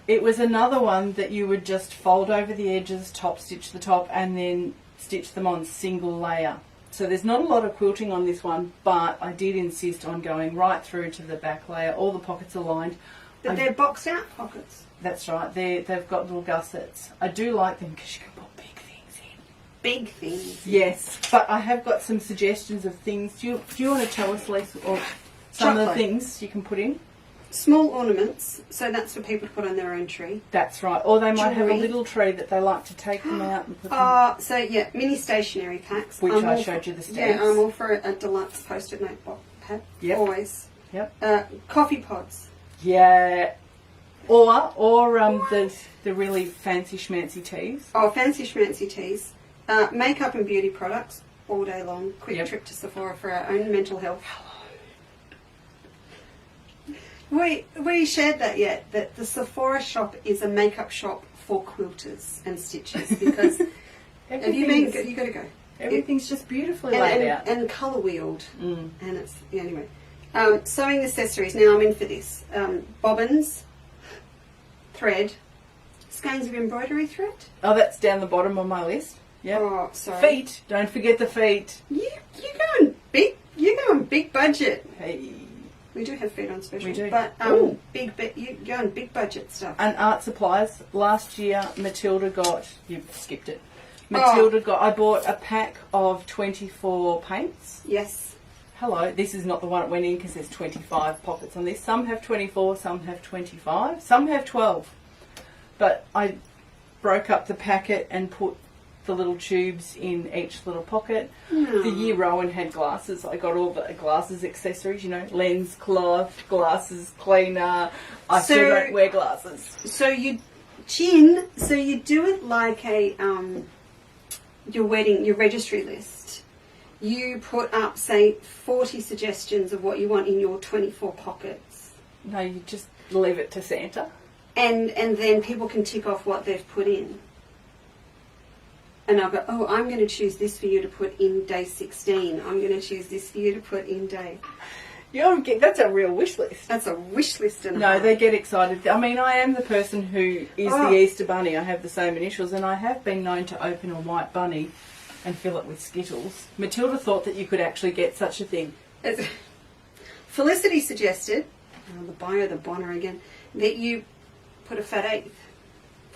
It was another one that you would just fold over the edges, top stitch the top, and then stitch them on single layer. So there's not a lot of quilting on this one, but I did insist on going right through to the back layer. All the pockets are lined. But they're boxed out pockets. That's right. They've got little gussets. I do like them because you can put big things in. Big things. Yes, but I have got some suggestions of things. Do you want to tell us, Lisa, or some of the things you can put in? Small ornaments, so that's for people to put on their own tree. That's right. Or they might have a Jewellery. little tree that they like to take them out and put them. So yeah, mini stationery packs. Which I'm I all showed for- you the stamps. Yeah, I'm all for a deluxe post-it note pad. Yep. Always. Yep. Coffee pods. Yeah. Or the really fancy schmancy teas. Oh, fancy schmancy teas. Makeup and beauty products all day long. Quick trip to Sephora for our own mental health. We shared that yet, that the Sephora shop is a makeup shop for quilters and stitchers, because have you got to go. Everything's just beautifully laid out. And colour wheeled. And it's, anyway. Sewing accessories. Now I'm in for this. Bobbins, thread, skeins of embroidery thread. Oh, that's down the bottom on my list. Yeah. Oh, sorry. Feet. Don't forget the feet. You're going big budget. Hey. We do have feet on special. We do. But Ooh. you're going big budget stuff. And art supplies. Last year, Matilda got. You've skipped it. Matilda got. I bought a pack of 24 paints. Yes. Hello. This is not the one that went in because there's 25 pockets on this. Some have 24. Some have 25. Some have 12. But I broke up the packet and put the little tubes in each little pocket. The year Rowan had glasses, I got all the glasses accessories, lens, cloth, glasses, cleaner. I still don't wear glasses. So you do it like a your registry list. You put up, say, 40 suggestions of what you want in your 24 pockets. No, you just leave it to Santa. And then people can tick off what they've put in. And I'll go, oh, I'm going to choose this for you to put in day 16. I'm going to choose this for you to put in day. That's a real wish list. That's a wish list. And No, they get excited. I mean, I am the person who is the Easter Bunny. I have the same initials, and I have been known to open a white bunny and fill it with Skittles. Matilda thought that you could actually get such a thing. Felicity suggested, the buyer, the bonner again, that you put a fat eighth.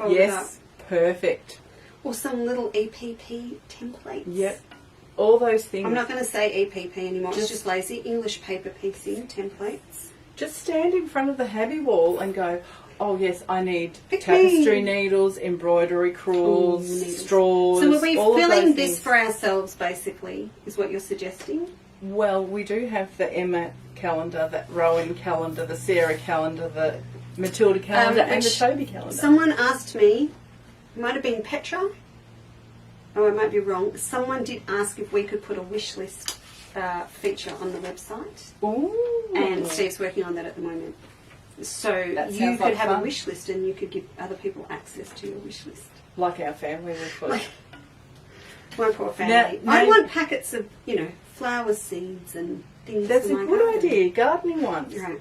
Yes, perfect. Or some little EPP templates. Yep. All those things. I'm not going to say EPP anymore. It's just lazy. English paper piecing templates. Just stand in front of the Happy Wall and go, oh yes, I need Pick tapestry me. needles, embroidery crewels, straws. So are we all of filling those this things. for ourselves, basically, is what you're suggesting? Well, we do have the Emma calendar, the Rowan calendar, the Sarah calendar, the Matilda calendar, and the Toby calendar. Someone asked me, it might have been Petra, oh, I might be wrong. Someone did ask if we could put a wish list feature on the website. Ooh. And Steve's working on that at the moment. So That you sounds could like have fun. a wish list and you could give other people access to your wish list. Like our family would put. My poor family. Now- I want packets of, flower seeds and things. That's for a my good garden. idea, gardening ones. Right.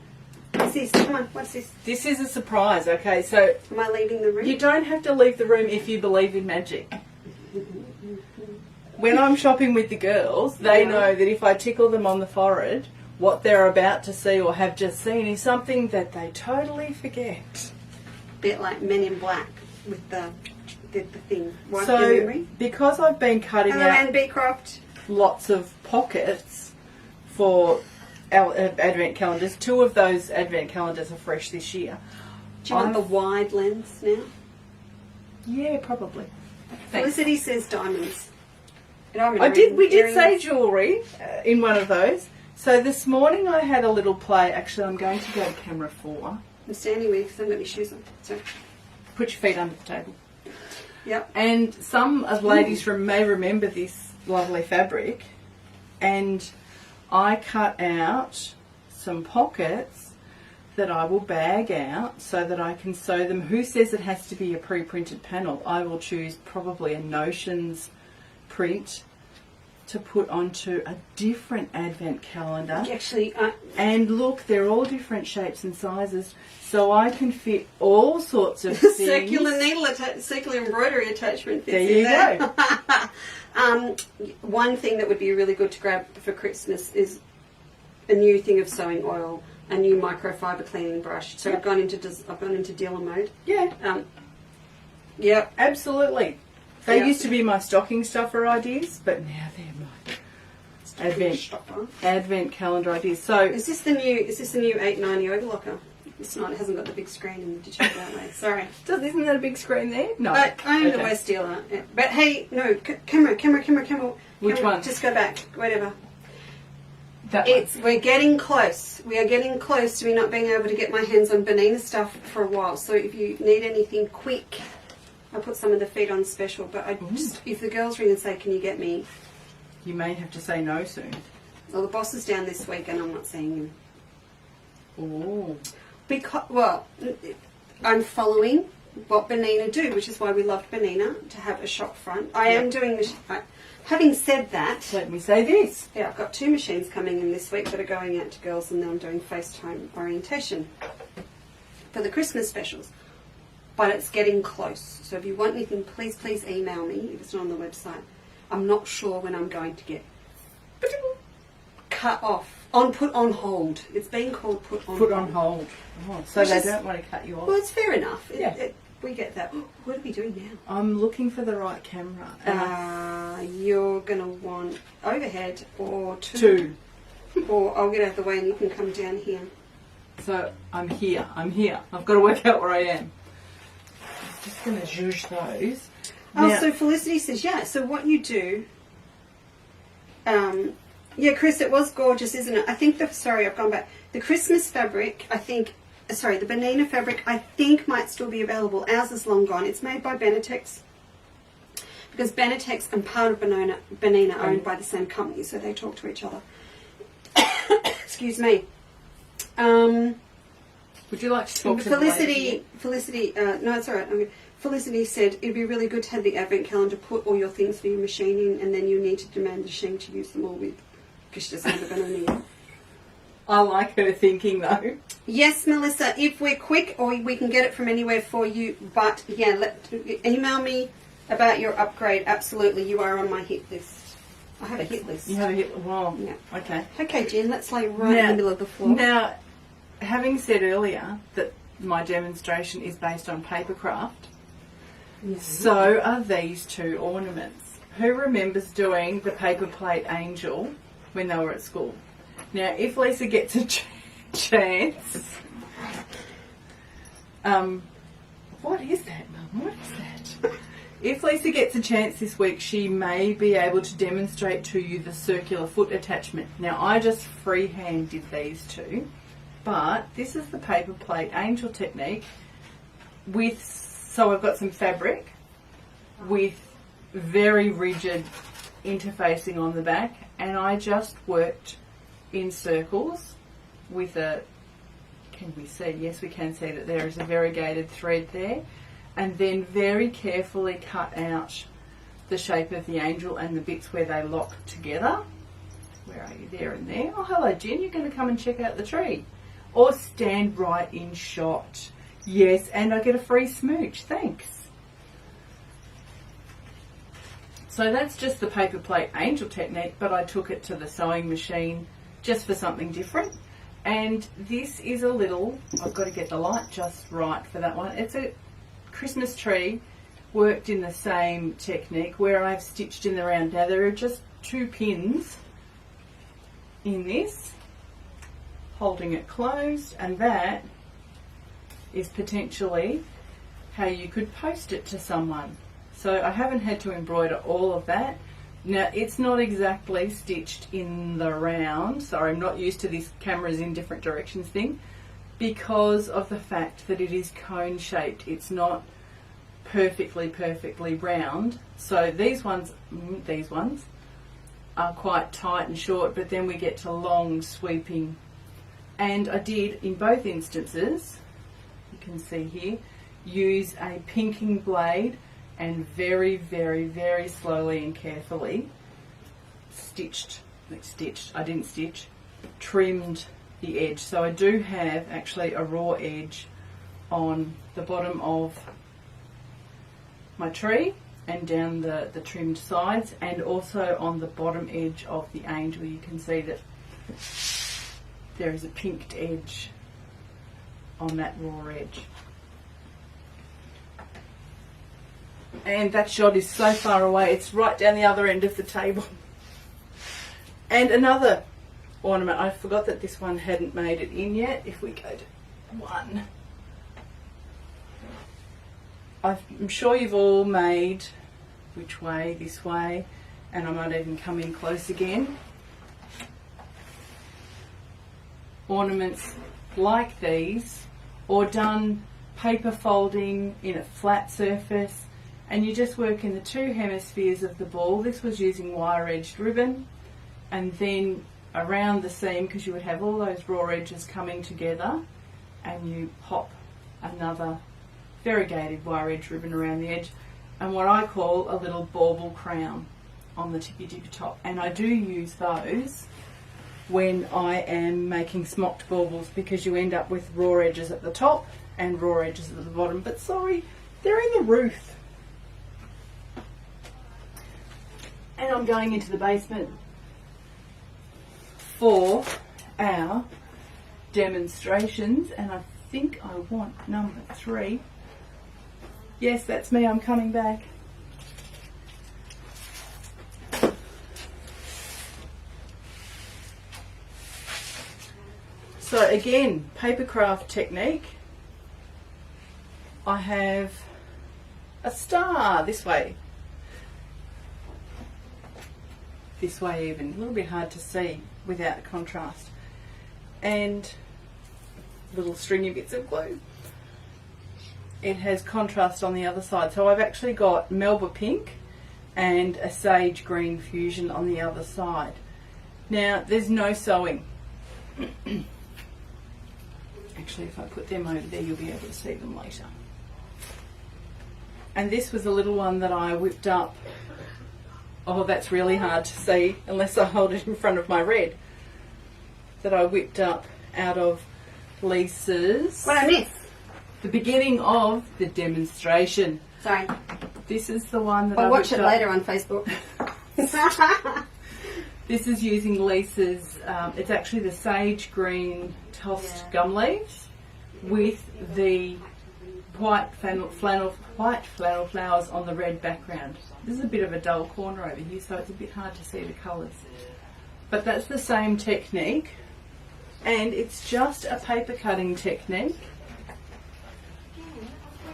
What's this? Come on, what's this? This is a surprise, okay? So Am I leaving the room? you don't have to leave the room if you believe in magic. When I'm shopping with the girls, they Yeah. know that if I tickle them on the forehead, what they're about to see or have just seen is something that they totally forget. Bit like Men in Black with the thing. Wipe So, your memory. because I've been cutting Hello, out Anne Beecroft. lots of pockets for our advent calendars, 2 of those advent calendars are fresh this year. Do you want the wide lens now? Yeah, probably. Thanks. Felicity says diamonds. And We did say jewellery in one of those. So this morning I had a little play. Actually, I'm going to go to camera 4. I'm standing with because I haven't got any shoes on. So, Put your feet under the table. yep. And some of ladies may remember this lovely fabric. And I cut out some pockets that I will bag out so that I can sew them. Who says it has to be a pre-printed panel? I will choose probably a Notions print to put onto a different advent calendar. Actually, And look, they're all different shapes and sizes, so I can fit all sorts of things. circular embroidery attachment. Fits There in you there. go. One thing that would be really good to grab for Christmas is a new thing of sewing oil, a new microfiber cleaning brush. So Yep. I've gone into dealer mode. Yeah, Yep. absolutely. They Yeah. used to be my stocking stuffer ideas, but now they're my advent calendar ideas. So Is this the new $8.90 overlocker? It's not. It hasn't got the big screen in the check that way. Sorry. isn't that a big screen there? No. But I am the Okay. worst dealer. But hey, no, camera. Which one? Just go back. Whatever. That one. We're getting close. We are getting close to me not being able to get my hands on Benina stuff for a while. So if you need anything quick, I put some of the feet on special. But if the girls ring and say, "Can you get me?" You may have to say no soon. Well, the boss is down this week, and I'm not seeing him. Oh. Because I'm following what Benina do, which is why we loved Benina to have a shop front. I am doing. Having said that, Let me say this. yeah, I've got 2 machines coming in this week that are going out to girls, and then I'm doing FaceTime orientation for the Christmas specials. But it's getting close. So if you want anything, please email me if it's not on the website. I'm not sure when I'm going to get cut off. Put on hold. It's being called put on hold. Put on hold. Oh, so Which they is- don't want to cut you off. Well, it's fair enough. Yeah. We get that. What are we doing now? I'm looking for the right camera. You're going to want overhead or 2. Or I'll get out of the way and you can come down here. So I'm here. I've got to work out where I am. I'm just going to zhuzh those. Oh, Now- so Felicity says, yeah, so what you do... yeah, Chris, it was gorgeous, isn't it? I think I've gone back. The Christmas fabric, the Benina fabric, I think might still be available. Ours is long gone. It's made by Benetex. Because Benetex and part of Benina are owned by the same company, so they talk to each other. Excuse me. Would you like to talk to Felicity, no, it's all right. Felicity said it'd be really good to have the advent calendar, put all your things for your machine in, and then you need to demand the machine to use them all with, because she's never going to need it. I like her thinking though. Yes, Melissa, if we're quick, or we can get it from anywhere for you, but yeah, email me about your upgrade. Absolutely, you are on my hit list. I have a hit list. You have a hit. Wow. Yeah. Okay. Okay, Jen, let's lay right in the middle of the floor. Now, having said earlier that my demonstration is based on paper craft, so are these two ornaments. Who remembers doing the paper plate angel when they were at school? Now, if Lisa gets a chance, what is that, Mum? What is that? If Lisa gets a chance this week, she may be able to demonstrate to you the circular foot attachment. Now, I just freehand did these two, but this is the paper plate angel technique with, so I've got some fabric with very rigid interfacing on the back, and I just worked in circles with a, can we see? Yes, we can see that there is a variegated thread there, and then very carefully cut out the shape of the angel and the bits where they lock together. Where are you? There and there. Oh, hello, Jen. You're going to come and check out the tree. Or stand right in shot. Yes, and I get a free smooch. Thanks. So that's just the paper plate angel technique, but I took it to the sewing machine just for something different. And this is a little, I've got to get the light just right for that one. It's a Christmas tree worked in the same technique where I've stitched in the round. Now there are just 2 pins in this holding it closed, and that is potentially how you could post it to someone. So I haven't had to embroider all of that. Now it's not exactly stitched in the round. Sorry, I'm not used to this cameras in different directions thing, because of the fact that it is cone shaped. It's not perfectly round. So these ones are quite tight and short, but then we get to long sweeping. And I did, in both instances, you can see here, use a pinking blade and very slowly and carefully trimmed the edge. So I do have actually a raw edge on the bottom of my tree and down the trimmed sides, and also on the bottom edge of the angel. You can see that there is a pinked edge on that raw edge. And that shot is so far away, it's right down the other end of the table. And another ornament, I forgot that this one hadn't made it in yet. If we go to 1, I'm sure you've all made which way, this way, and I might even come in close again. Ornaments like these, or done paper folding in a flat surface, and you just work in the 2 hemispheres of the ball. This was using wire edged ribbon, and then around the seam, because you would have all those raw edges coming together, and you pop another variegated wire edge ribbon around the edge, and what I call a little bauble crown on the tippy top. And I do use those when I am making smocked baubles, because you end up with raw edges at the top and raw edges at the bottom. But sorry, they're in the roof. And I'm going into the basement for our demonstrations, and I think I want number 3. Yes, that's me, I'm coming back. So again, paper craft technique. I have a star this way. This way even, a little bit hard to see without contrast. And little stringy bits of glue. It has contrast on the other side. So I've actually got Melba pink and a sage green fusion on the other side. Now there's no sewing. Actually, if I put them over there, you'll be able to see them later. And this was a little one that I whipped up. Oh, that's really hard to see unless I hold it in front of my red. That I whipped up out of Lisa's. What I miss? The beginning of the demonstration. Sorry. This is the one that I'll I watch whipped it up. later on Facebook. This is using Lisa's, it's actually the sage green tossed gum leaves with the white flannel flowers on the red background. This is a bit of a dull corner over here, so it's a bit hard to see the colours. But that's the same technique, and it's just a paper cutting technique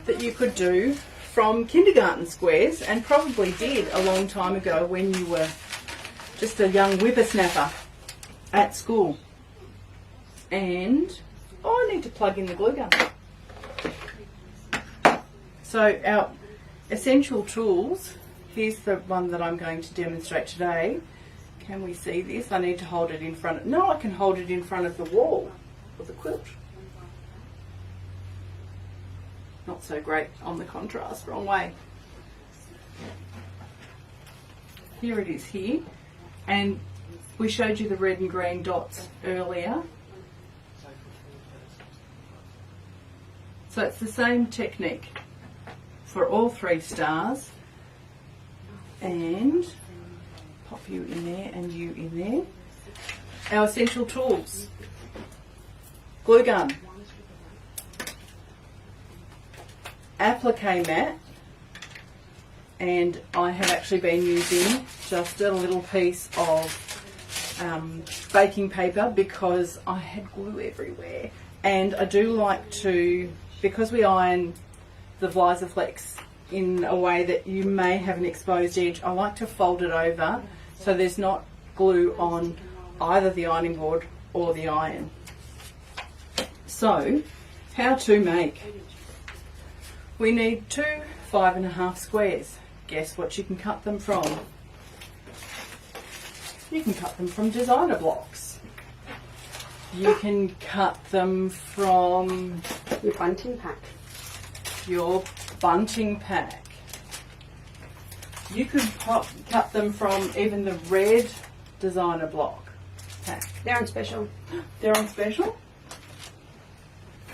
that you could do from kindergarten squares, and probably did a long time ago when you were just a young whippersnapper at school. And I need to plug in the glue gun. So our essential tools, here's the one that I'm going to demonstrate today. Can we see this? I need to hold it in front of, no, I can hold it in front of the wall of the quilt. Not so great on the contrast, wrong way. Here it is here. And we showed you the red and green dots earlier. So it's the same technique for all 3 stars. And pop you in there and you in there. Our essential tools. Glue gun. Applique mat. And I have actually been using just a little piece of baking paper because I had glue everywhere. And I do like to, because we iron the Visaflex in a way that you may have an exposed edge, I like to fold it over so there's not glue on either the ironing board or the iron. So, how to make. We need 2 5.5 squares. Guess what you can cut them from? You can cut them from designer blocks. You can cut them from Your bunting pack. your bunting pack. You could cut them from even the red designer block pack. They're on special. They're on special.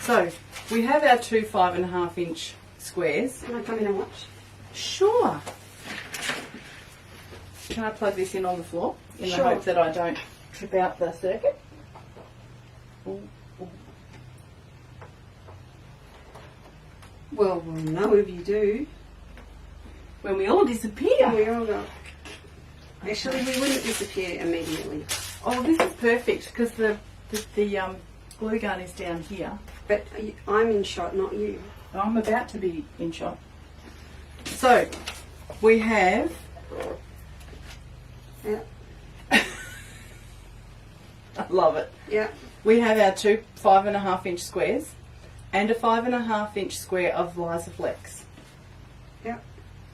So we have our 2 5.5 inch squares. Can I come in and watch? Sure. Can I plug this in on the floor in Sure. the hope that I don't trip out the circuit? Ooh, ooh. Well, we'll know if you do. When we all disappear. We all go. Actually, we wouldn't disappear immediately. Oh, this is perfect because the glue gun is down here. But I'm in shot, not you. I'm about to be in shot. So, we have Yeah. I love it. Yeah. We have our 2 5.5 inch squares and a 5.5 inch square of Visaflex. Yeah.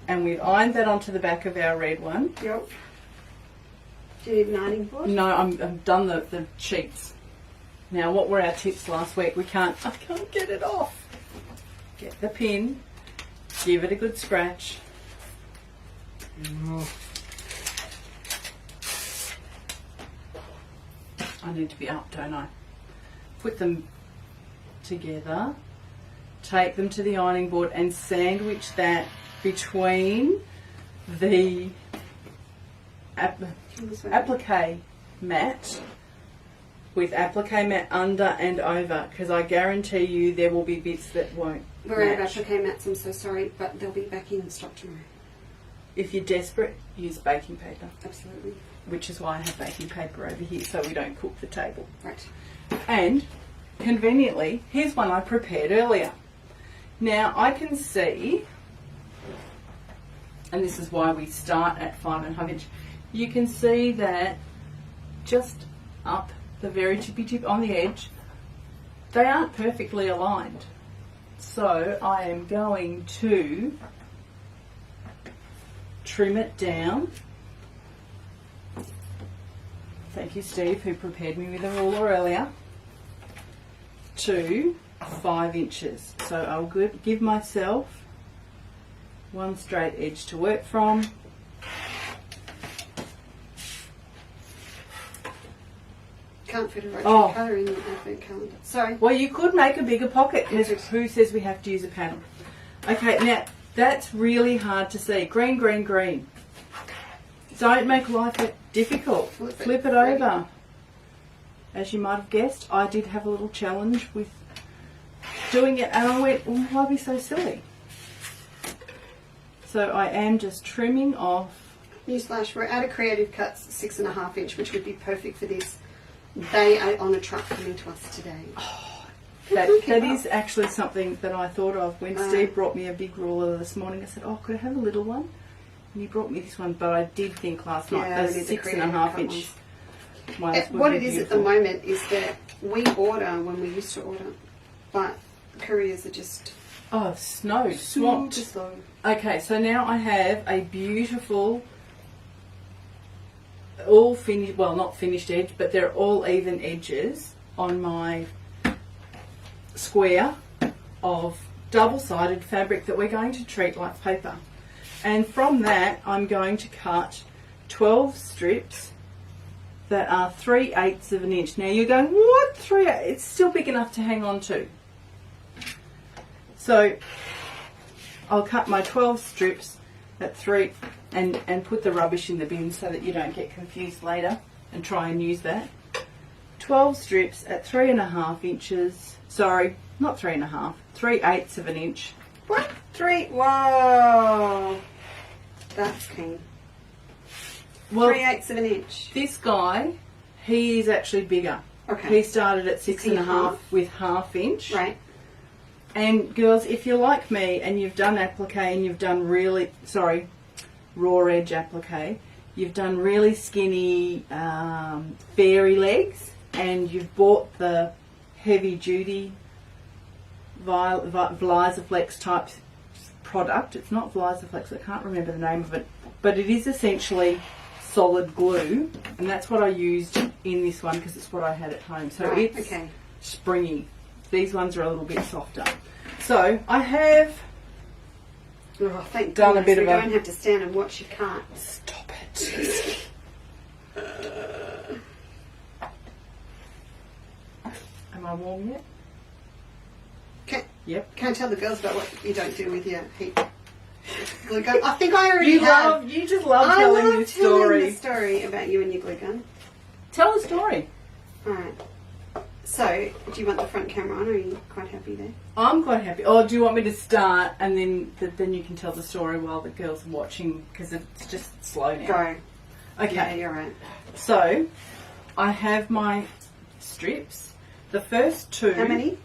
And we've ironed that onto the back of our red one. Yep. Do you need an ironing board? No, I've done the sheets. Now, what were our tips last week? I can't get it off. Get the pin, give it a good scratch. I need to be up, don't I? Put them together, take them to the ironing board and sandwich that between the applique mat with applique mat under and over, because I guarantee you there will be bits that won't We're out of match. applique mats, I'm so sorry, but they'll be back in stock tomorrow. If you're desperate, use baking paper, Absolutely. which is why I have baking paper over here so we don't cook the table. Right. And conveniently, here's one I prepared earlier. Now I can see, and this is why we start at 5.5 inch, you can see that just up the very tippy tip on the edge, they aren't perfectly aligned. So I am going to trim it down. Thank you, Steve, who prepared me with a ruler earlier. To 5 inches. So I'll give myself one straight edge to work from. Can't fit a rotary cutter in the advent calendar. Sorry. Well, you could make a bigger pocket. Who says we have to use a panel? Okay, now that's really hard to see. Green, green, green. Don't make life difficult. Flip it over. As you might have guessed, I did have a little challenge with doing it, and I went, well, why be so silly? So I am just trimming off. Newsflash, we're out of creative cuts 6.5 inch, which would be perfect for this. They are on a truck coming to us today. Oh, that is actually something that I thought of when Steve brought me a big ruler this morning. I said, oh, could I have a little one? And he brought me this one, but I did think last night those 6.5 inch ones. What it is at the moment is that we order when we used to order, but couriers are just snowed, swamped. Slow. Okay, so now I have a beautiful, all finished, well, not finished edge, but they're all even edges on my square of double-sided fabric that we're going to treat like paper. And from that, I'm going to cut 12 strips that are 3/8 of an inch. Now you're going, what? 3/8? It's still big enough to hang on to. So I'll cut my 12 strips at 3 and put the rubbish in the bin so that you don't get confused later and try and use that. 12 strips at 3.5 inches. Sorry, not 3.5. 3/8 of an inch. What? 3? Whoa. That's keen. Well, 3/8 of an inch. This guy, he is actually bigger. Okay. He started at 6.5 with 1/2 inch. Right. And girls, if you're like me and you've done applique and you've done raw edge applique, you've done really skinny fairy legs, and you've bought the heavy duty Vlisaflex type product. It's not Vlisaflex, I can't remember the name of it, but it is essentially solid glue, and that's what I used in this one because it's what I had at home. So it's springy. These ones are a little bit softer. So I have thank done a bit we of don't have to stand and watch you cut. Stop it. Am I warm yet? Yep. Can't tell the girls about what you don't do with your heat glue gun. I think I already have. You just love telling the story. Telling the story about you and your glue gun. Tell the story. Alright. So, do you want the front camera on, or are you quite happy there? I'm quite happy. Oh, do you want me to start and then you can tell the story while the girls are watching, because it's just slow now. Go. Okay. Yeah, you're right. So, I have my strips. The first two. How many?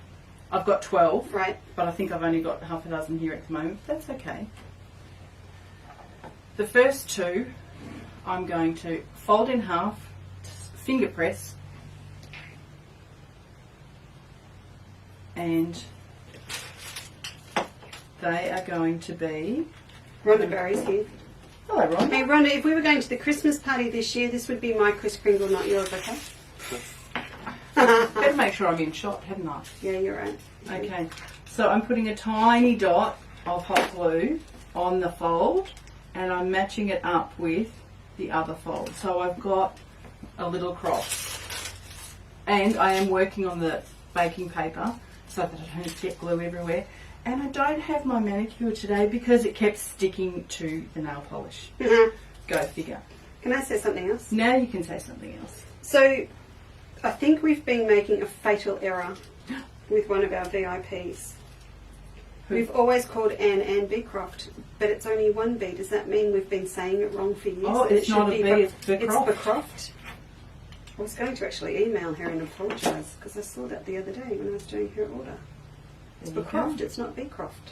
I've got 12. Right. But I think I've only got half a dozen here at the moment. That's okay. The first two, I'm going to fold in half, finger press, and they are going to be... Rhonda Barry's here. Hello, Rhonda. Hey, Rhonda, if we were going to the Christmas party this year, this would be my Kris Kringle, not yours, okay? Better make sure I'm in shot, hadn't I? Yeah, you're right. Okay, so I'm putting a tiny dot of hot glue on the fold, and I'm matching it up with the other fold. So I've got a little cross. And I am working on the baking paper so that I don't get glue everywhere. And I don't have my manicure today because it kept sticking to the nail polish. Go figure. Can I say something else? Now you can say something else. So, I think we've been making a fatal error with one of our VIPs. Who? We've always called Anne Beecroft, but it's only one B. Does that mean we've been saying it wrong for years? Oh, and it's not a B, it's Beecroft. It's Beecroft. I was going to actually email her and apologise because I saw that the other day when I was doing her order. It's Beecroft, it's not Beecroft.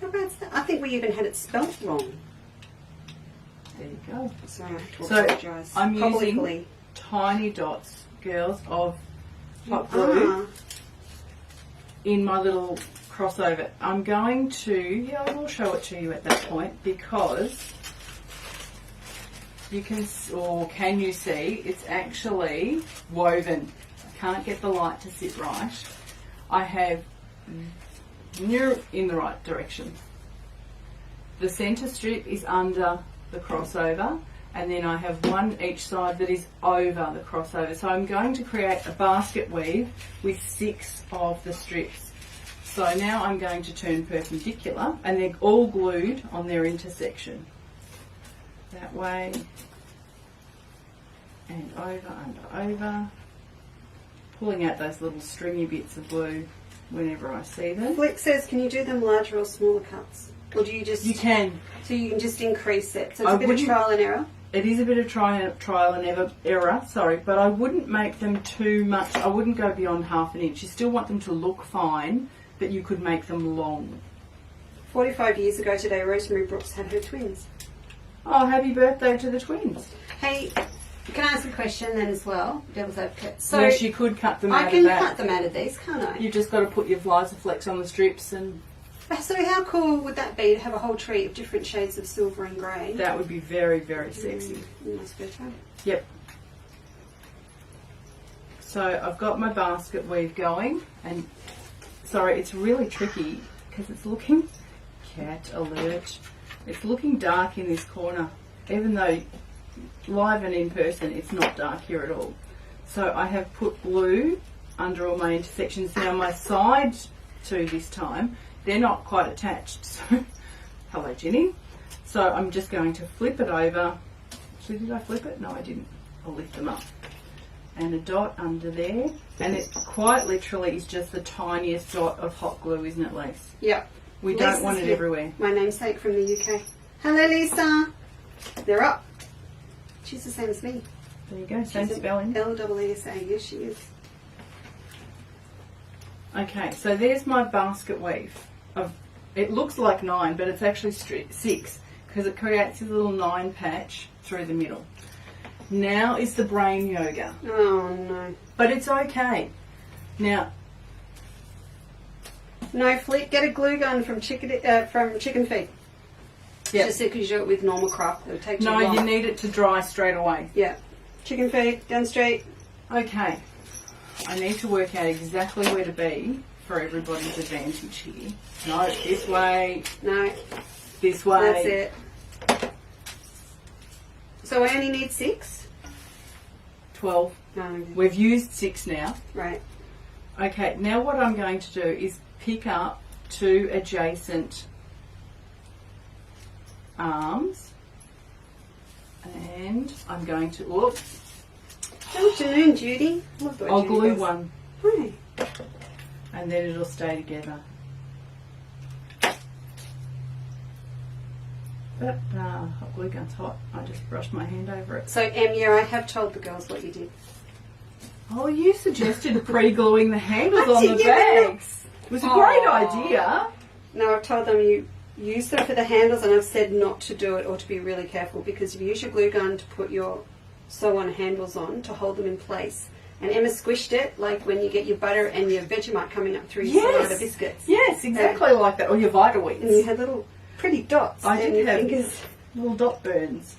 How bad's that? I think we even had it spelt wrong. There you go. So I have to So apologise. I'm using publicly. tiny dots, girls, of hot glue in my little crossover. I'm going to, I will show it to you at that point, because you can, or can you see, it's actually woven. I can't get the light to sit right. I have in the right direction. the centre strip is under the crossover, and then I have one each side that is over the crossover. So I'm going to create a basket weave with 6 of the strips. So now I'm going to turn perpendicular, and they're all glued on their intersection. That way, and over, under, over. Pulling out those little stringy bits of glue whenever I see them. Flick says, can you do them larger or smaller cuts? Or do you just... You can. So you can just increase it. So it's a bit of trial and error? It is a bit of trial and error, but I wouldn't make them too much. I wouldn't go beyond ½ an inch. You still want them to look fine, but you could make them long. 45 years ago today, Rosemary Brooks had her twins. Oh, happy birthday to the twins. Hey, can I ask a question then as well? Devil's advocate. So yes, you could cut them out I of that. can cut them out of these, can't I? You've just got to put your Visaflex on the strips, and so how cool would that be to have a whole tree of different shades of silver and grey? that would be very, very sexy. In my spare time. Yep. So I've got my basket weave going, and sorry, it's really tricky because it's looking, cat alert, it's looking dark in this corner, even though live and in person it's not dark here at all. So I have put blue under all my intersections. Now my side two this time, they're not quite attached, so hello Jenny. So I'm just going to flip it over. Actually, did I flip it? No, I didn't. I'll lift them up. And a dot under there, and it quite literally is just the tiniest dot of hot glue, isn't it, Lise? Yep. We don't want it everywhere. My namesake from the UK. Hello Lisa. They're up. She's the same as me. There you go, same spelling. L-E-S-A, yes she is. Okay, so there's my basket weave. It looks like 9, but it's actually 6 because it creates this little 9 patch through the middle. Now is the brain yoga. Oh no. But it's okay. Now, no, Flick, get a glue gun from Chicken Feed. yeah. Just because you do it with normal craft, it'll take too No, long. you need it to dry straight away. Yeah. Chicken Feed, down straight. Okay. I need to work out exactly where to be for everybody's advantage here. No, this way. No. This way. That's it. So I only need 6? 12. No. We've used 6 now. Right. Okay, now what I'm going to do is pick up 2 adjacent arms, and I'm going to look. Good afternoon, Judy. I'll glue one, Hi. and then it'll stay together. But hot glue gun's hot. I just brushed my hand over it. So, yeah, I have told the girls what you did. Oh, you suggested pre-gluing the handles I on did, the yeah, bags. It was a great idea. No, I've told them you use them for the handles, and I've said not to do it or to be really careful, because if you use your glue gun to put your sew-on handles on to hold them in place, and Emma squished it like when you get your butter and your Vegemite coming up through your Salada biscuits. Yes, exactly like that. Or your Vita Wheats. And you had little pretty dots I down did your have fingers. little dot burns.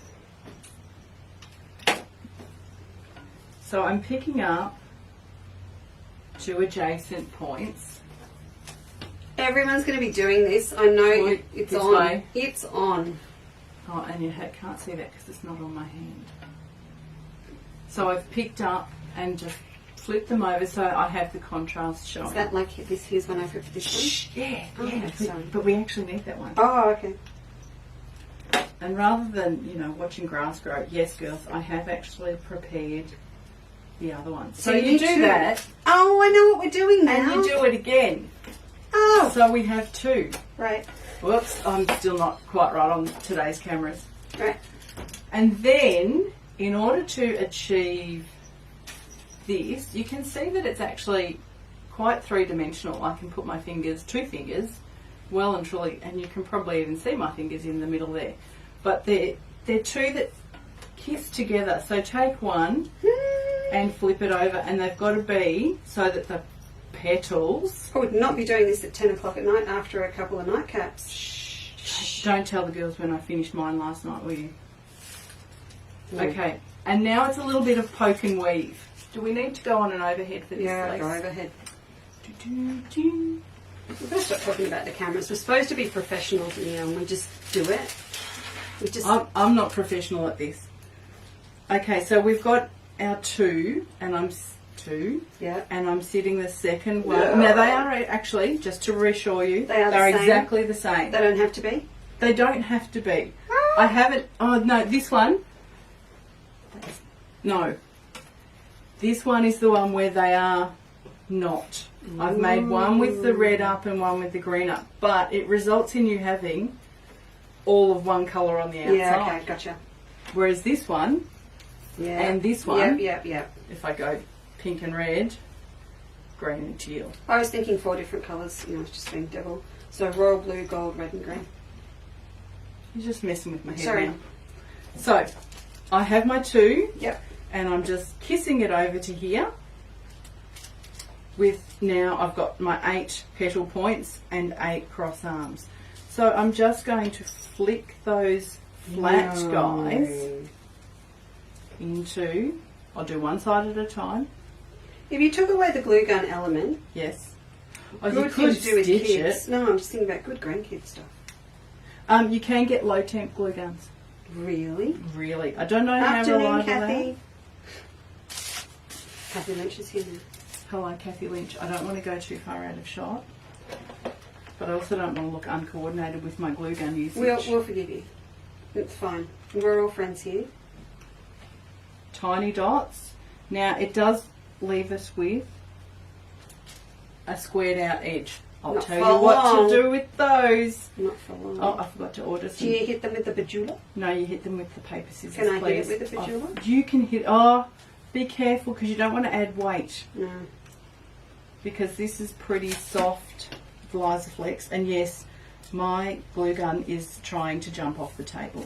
So I'm picking up 2 adjacent points. Everyone's going to be doing this. I know it's this on. way. It's on. Oh, and you can't see that because it's not on my hand. So I've picked up and just flipped them over so I have the contrast showing. Is that like this? Here's one over for this Shh, yeah, Oh, yeah. sorry. But we actually need that one. one. Oh, okay. And rather than, watching grass grow, yes, girls, I have actually prepared the other one. So you need do 2. that. Oh, I know what we're doing now. And you do it again. Oh, So we have 2. right, Whoops, I'm still not quite right on today's cameras. right. And then, in order to achieve this, you can see that it's actually quite 3-dimensional. I can put my fingers, 2 fingers, well and truly, and you can probably even see my fingers in the middle there. But they're 2 that kiss together. So take one and flip it over, and they've got to be so that the petals... I would not be doing this at 10 o'clock at night after a couple of nightcaps. Shh. Don't tell the girls when I finished mine last night, will you? No. Okay, and now it's a little bit of poke and weave. Do we need to go on an overhead for this? Yeah, Lise? go overhead. We're going to stop talking about the cameras. We're supposed to be professionals in here and we just do it. I'm not professional at this. Okay, so we've got our 2, and I'm 2. Yeah. And I'm sitting the second one. Yeah. Now they are actually, just to reassure you, they're exactly the same. They don't have to be? They don't have to be. I haven't, oh no, this one. No. This one is the one where they are not. I've made one with the red up and one with the green up. But it results in you having all of one colour on the outside. Yeah, okay, gotcha. Whereas this one and this one, yep. if I go pink and red, green and teal. I was thinking 4 different colours, you know, it's just being devil. So royal blue, gold, red and green. You're just messing with my head. Sorry. Now. So, I have my 2. Yep. And I'm just kissing it over to here. With now I've got my 8 petal points and 8 cross arms. So I'm just going to flick those flat guys into, I'll do one side at a time. If you took away the glue gun element, yes. Oh, good you could to do with stitch kids. it. No, I'm just thinking about good grandkid stuff. You can get low temp glue guns. Really? Really. I don't know how Afternoon, reliable they Kathy. are. Kathy Lynch is here now. Hello, Kathy Lynch. I don't want to go too far out of shot, but I also don't want to look uncoordinated with my glue gun usage. We'll forgive you. It's fine. We're all friends here. Tiny dots. Now it does leave us with a squared out edge. I'll Not tell for you what long. to do with those. Not for long. Oh, I forgot to order Do some. you hit them with the bejeweled? No, you hit them with the paper scissors. Can I please. hit it with the bejeweled? Oh, you can hit. Oh, be careful because you don't want to add weight. No. Because this is pretty soft Vlisaflex, and yes, my glue gun is trying to jump off the table.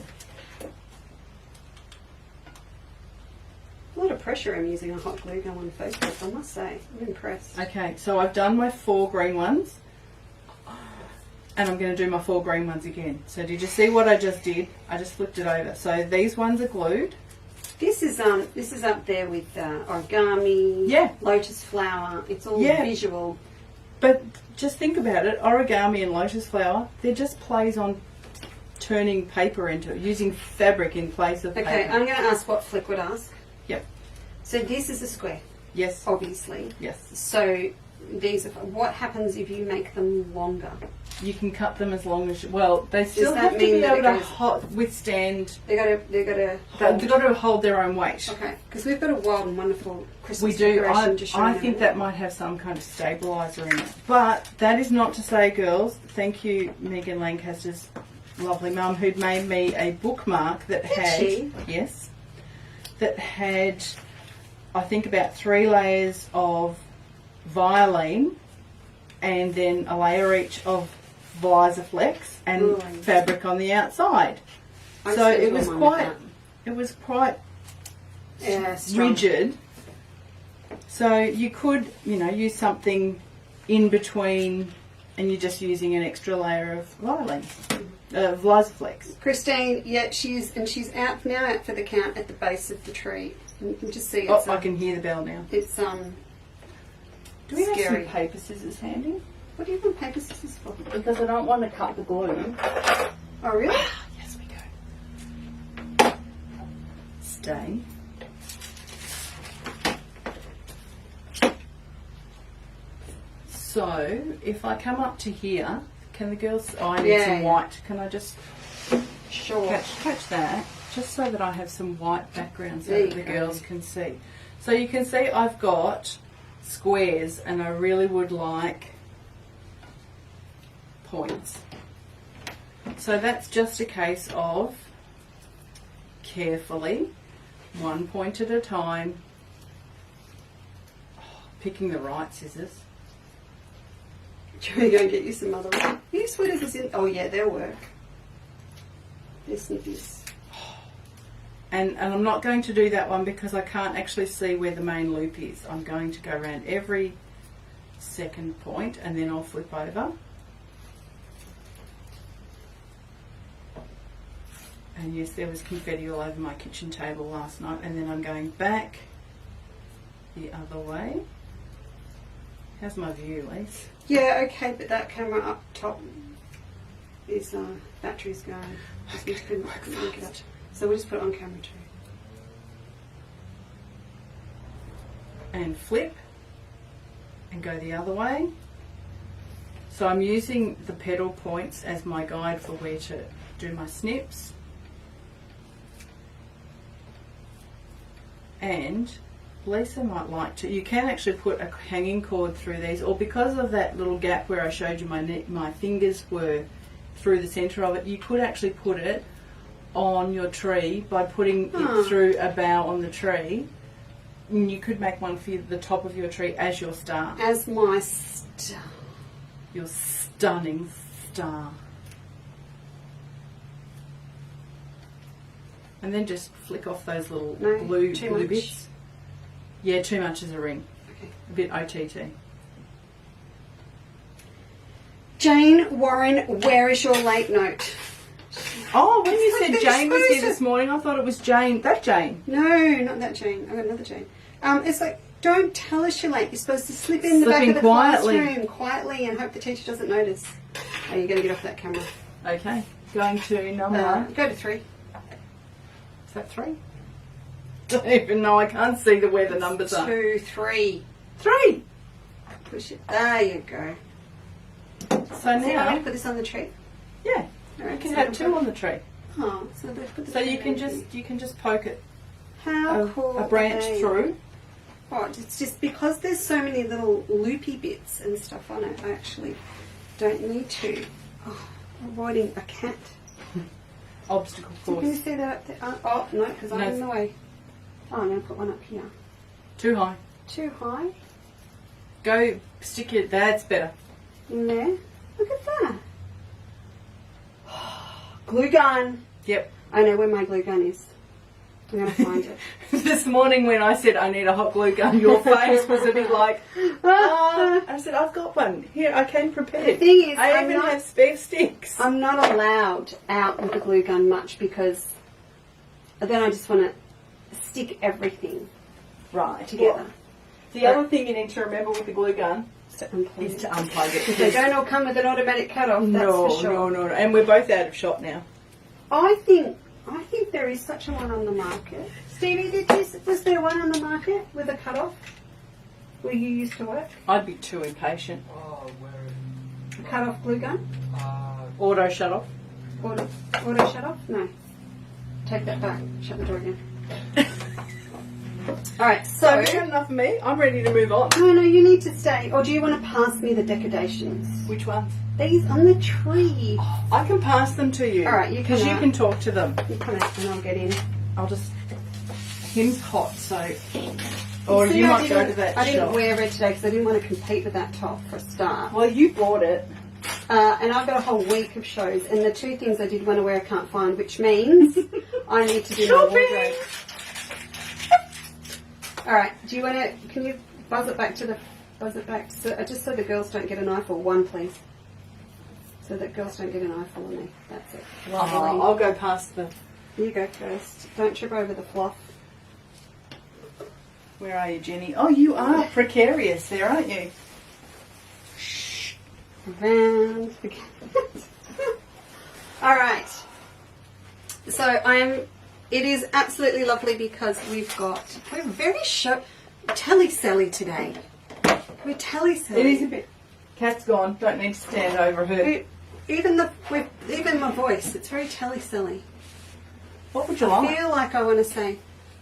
A lot of pressure I'm using a hot glue gun on Facebook, I must say. I'm impressed. Okay, so I've done my 4 green ones, and I'm going to do my 4 green ones again. So did you see what I just did? I just flipped it over. So these ones are glued. This is up there with origami, Yeah. lotus flower. It's all Yeah. visual. But just think about it, origami and lotus flower, they're just plays on turning paper into, using fabric in place of Okay, paper. I'm going to ask what Flick would ask. Yep. So this is a square, Yes. obviously. Yes. So these are, what happens if you make them longer? You can cut them as long as you, well, they still that have to mean be that able it to goes- withstand, They've got to they've got to hold their own weight. Okay, because we've got a wild and wonderful Christmas We do. decoration to show I you think now. that might have some kind of stabiliser in it. But that is not to say, girls, thank you, Megan Lancaster's lovely mum, who'd made me a bookmark that had, she? yes, that had, I think, about 3 layers of Violene and then a layer each of Vlisaflex and Ooh. fabric on the outside. I So spent it all was mine quite, with it was quite that. Yeah, strong. rigid. So you could, you know, use something in between, and you're just using an extra layer of Vlisaflex. Christine, yeah, she's out for the count at the base of the tree. And you can just see Oh, it's I can hear the bell now. it's Do we have scary. some paper scissors handy? What do you want paper scissors for? Because I don't want to cut the glue. Oh really? Yes, we go. Stay. So, if I come up to here, can the girls... Oh, I need Yeah, some yeah. white. Can I just Sure. catch that? Just so that I have some white background so There that the you go. girls can see. So you can see I've got squares, and I really would like points. So that's just a case of carefully, 1 point at a time, picking the right scissors. Should we go and get you some other ones? These sweaters is in. Oh yeah, they'll work. They're snippies. And I'm not going to do that one because I can't actually see where the main loop is. I'm going to go around every second point and then I'll flip over. And yes, there was confetti all over my kitchen table last night, and then I'm going back the other way. How's my view, Lise? Yeah, okay, but that camera up top is battery's going. Just need to couldn't link it up. So we'll just put it on camera too. And flip and go the other way. So I'm using the pedal points as my guide for where to do my snips. And Lisa might like to, you can actually put a hanging cord through these, or because of that little gap where I showed you my fingers were through the centre of it, you could actually put it on your tree by putting it through a bough on the tree. And you could make one for the top of your tree as your star. As my star. Your stunning star. And then just flick off those little glue bits. Yeah, too much is a ring. Okay. A bit OTT. Jane Warren, where is your late note? Oh, when you like said they're Jane was supposed here to- this morning, I thought it was Jane. That Jane. No, not that Jane. I've got another Jane. It's like, don't tell us you're late. You're supposed to slip in the back of the classroom quietly and hope the teacher doesn't notice. Oh, you're going to get off that camera. Okay. Going to number. Go to 3. Is that 3? Don't even know. I can't see where the numbers are. 2, 3. 3. Push it. There you go. So See, I now, put this on the tree. yeah, All right, you can so have I'll 2 put- on the tree. Oh, so they put the So tree you can down. just poke it How cool a are branch they? through. Oh, it's just because there's so many little loopy bits and stuff on it, I actually don't need to. Oh, avoiding a cat. Obstacle So can you course. see that up there? Oh, no, because I'm No. in the way. Oh, I'm going to put one up here. Too high. Too high. Go stick it. That's better. In there. Look at that. Glue gun. Yep. I know where my glue gun is. I'm going to find it. This morning when I said I need a hot glue gun, your face was a bit like, I said, I've got one. Here, I came prepared. The thing is, I even have spare sticks. I'm not allowed out with the glue gun much because then I just want to stick everything Right. together. Well, the other thing you need to remember with the glue gun To unplug is it. to unplug it. Because they don't all come with an automatic cut-off, that's No, for sure. no. And we're both out of shop now. I think there is such a one on the market. Stevie, was there one on the market with a cut-off where you used to work? I'd be too impatient. Oh, where? A cut-off glue gun? Auto shut off. Auto shut off? No. Take that back. Shut the door again. Alright, So, so... have you had enough of me? I'm ready to move on. No, you need to stay. Or do you want to pass me the decorations? Which ones? These on the tree. I can pass them to you. All right, you Because can, you can talk to them. You come out and I'll get in. I'll just... Him's hot, so... Or See, you I might go didn't- to that I didn't shop. wear red today because I didn't want to compete with that top for a start. Well, you bought it. And I've got a whole week of shows, and the 2 things I did want to wear I can't find, which means I need to do my wardrobe. All right. Do you want to? Can you buzz it back? So, just so the girls don't get an eyeful. 1, please. So that girls don't get an eyeful on me. That's it. Lovely. I'll go past the... You go first. Don't trip over the fluff. Where are you, Jenny? Oh, you are precarious there, aren't you? Around. All right. So it is absolutely lovely because we're very telly-selly today. We're telly-selly. It is a bit... Cat's gone. Don't need to stand over her. Even my voice, it's very telly-selly. What would you I like? feel like I want to say,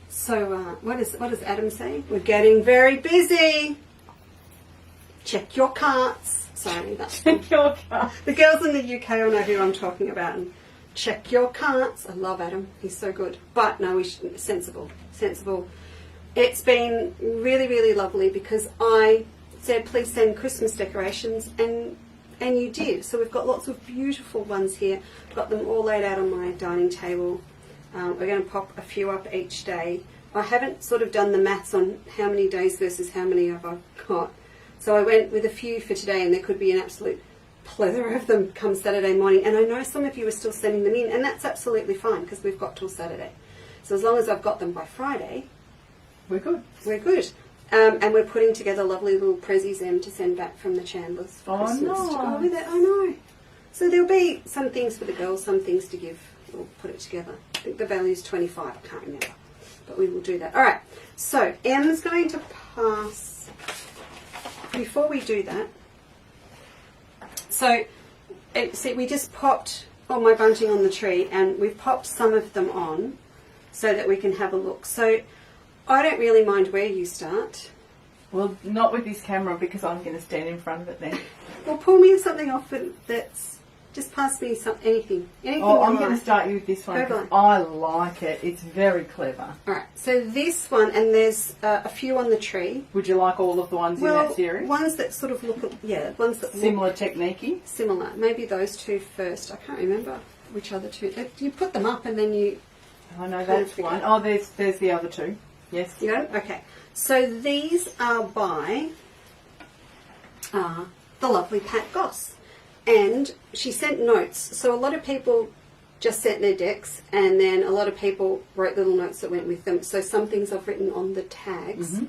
so what does Adam say? We're getting very busy. Check your carts. Sorry, that's Check your car. the girls in the UK will know who I'm talking about. And check your carts. I love Adam. He's so good. But no, sensible. It's been really, really lovely because I said, please send Christmas decorations, and you did. So we've got lots of beautiful ones here. I've got them all laid out on my dining table. We're going to pop a few up each day. I haven't sort of done the maths on how many days versus how many have I got. So I went with a few for today, and there could be an absolute plethora of them come Saturday morning. And I know some of you are still sending them in, and that's absolutely fine because we've got till Saturday. So as long as I've got them by Friday, We're good. we're good. And we're putting together lovely little prezzies to send back from the Chandlers for Oh, Christmas to go nice. with it. I know. So there'll be some things for the girls, some things to give. We'll put it together. I think the value is 25. I can't remember. But we will do that. All right. So Em's going to pass. Before we do that, so see, we just popped all my bunting on the tree, and we've popped some of them on so that we can have a look. So I don't really mind where you start. Well, not with this camera because I'm going to stand in front of it then. Well, pull me something off that's. Just pass me anything. Anything. Oh, I'm you going to like. start you with this one Go because on. I like it. It's very clever. All right. So this one, and there's a few on the tree. Would you like all of the ones in that series? Ones that sort of look, ones that Similar look technique-y? similar. Maybe those two first. I can't remember which other two. You put them up and then you. I know Can't that's forget. one. Oh, there's the other two. Yes. You got it? Okay. So these are by the lovely Pat Goss. And she sent notes. So a lot of people just sent their decks, and then a lot of people wrote little notes that went with them. So some things I've written on the tags.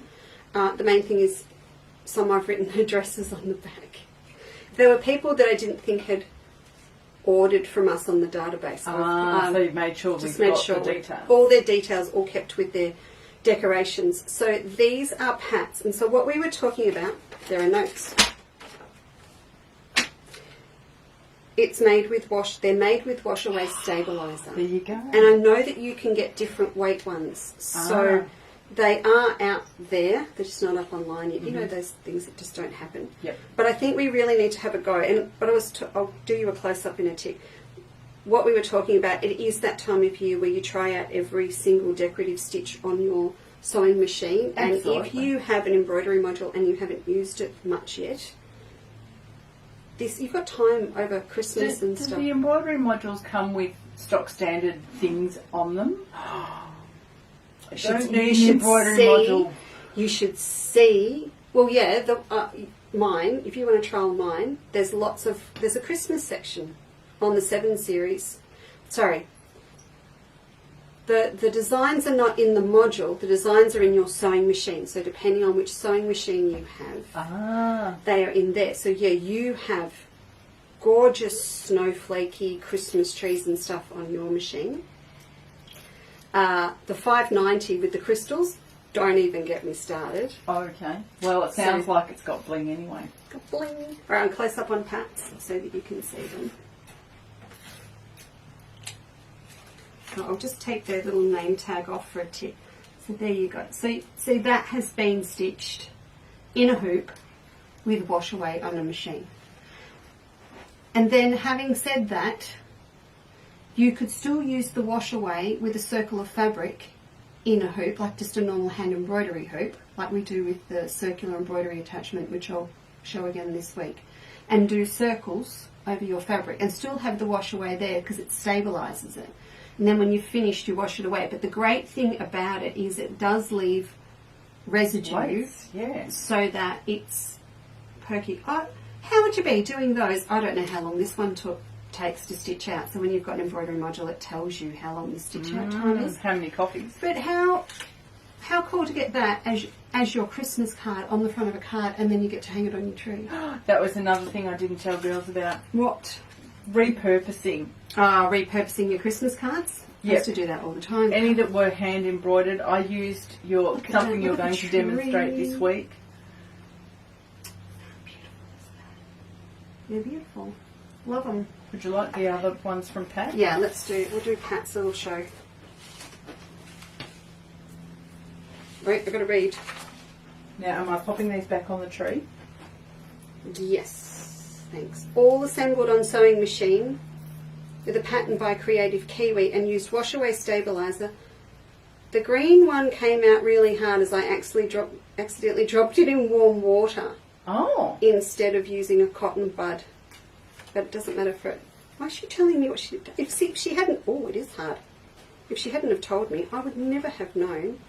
The main thing is some I've written addresses on the back. There were people that I didn't think had ordered from us on the database. So you've made sure just we've made got sure the details. all their details all kept with their decorations. So these are Pat's, and so what we were talking about, there are notes. It's made with they're made with wash away stabiliser. There you go. And I know that you can get different weight ones. So they are out there. They're just not up online yet. You know those things that just don't happen. Yep. But I think we really need to have a go. And but I'll do you a close up in a tick. What we were talking about, it is that time of year where you try out every single decorative stitch on your sewing machine. Absolutely. And if you have an embroidery module and you haven't used it much yet, you've got time over Christmas and Do stuff. the embroidery modules come with stock standard things on them? I don't need an embroidery module. You should see. Well, yeah, mine. If you want to trial mine, there's a Christmas section on the 7 series. Sorry. The designs are not in the module. The designs are in your sewing machine. So depending on which sewing machine you have, they are in there. So yeah, you have gorgeous snowflakey Christmas trees and stuff on your machine. The 590 with the crystals, don't even get me started. Okay. Well, it sounds like it's got bling anyway. Got bling. All right, I'm close up on Pat's so that you can see them. I'll just take their little name tag off for a tip. So there you go. See that has been stitched in a hoop with wash away on a machine. And then having said that, you could still use the wash away with a circle of fabric in a hoop, like just a normal hand embroidery hoop, like we do with the circular embroidery attachment, which I'll show again this week, and do circles over your fabric and still have the wash away there because it stabilizes it. And then when you've finished, you wash it away. But the great thing about it is it does leave residue, so that it's perky. How would you be doing those? I don't know how long this one takes to stitch out. So when you've got an embroidery module, it tells you how long the stitch out time is. How many copies? But how cool to get that as your Christmas card on the front of a card, and then you get to hang it on your tree. That was another thing I didn't tell girls about. What? Repurposing. Repurposing your Christmas cards. I used to do that all the time. Any that were hand embroidered. I used something you're going to demonstrate this week. They're beautiful. Love them. Would you like the other ones from Pat? Yeah, we'll do Pat's little show. Wait, I've got to read. Now, am I popping these back on the tree? Yes, thanks. All assembled on sewing machine with a pattern by Creative Kiwi and used wash away stabilizer. The green one came out really hard as I accidentally dropped it in warm water. Oh. Instead of using a cotton bud. But it doesn't matter for it. Why is she telling me what she did? If she hadn't, it is hard. If she hadn't have told me, I would never have known.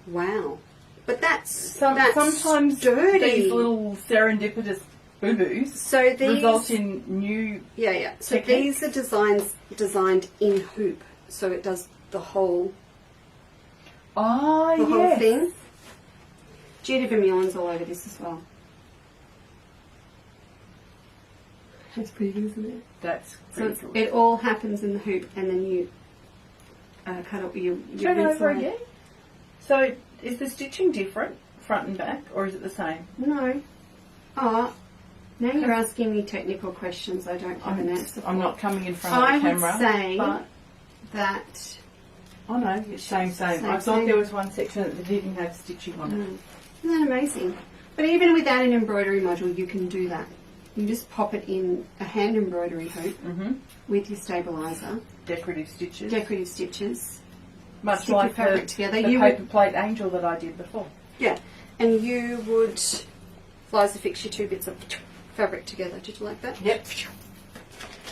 Wow. But that's sometimes dirty. These little serendipitous boo-boos result in new So techniques. these are designed in hoop. So it does the whole whole thing. Jute de Vermillion's all over this as well. That's pretty good, isn't it? That's So pretty good. it all happens in the hoop, and then you cut up your Turn over inside. again. So is the stitching different, front and back, or is it the same? No. Oh, now you're asking me technical questions I don't have an answer for. I'm not coming in front I of the camera. would say but that... oh no, it's same. Same, I thought same. there was one section that didn't have stitching on it. Isn't that amazing? But even without an embroidery module, you can do that. You just pop it in a hand embroidery hoop with your stabiliser, Decorative stitches. decorative stitches. Much stick your like fabric the, together. the You paper would- plate angel that I did before. Yeah, and you would flies affix your two bits of fabric together. Did you like that? Yep.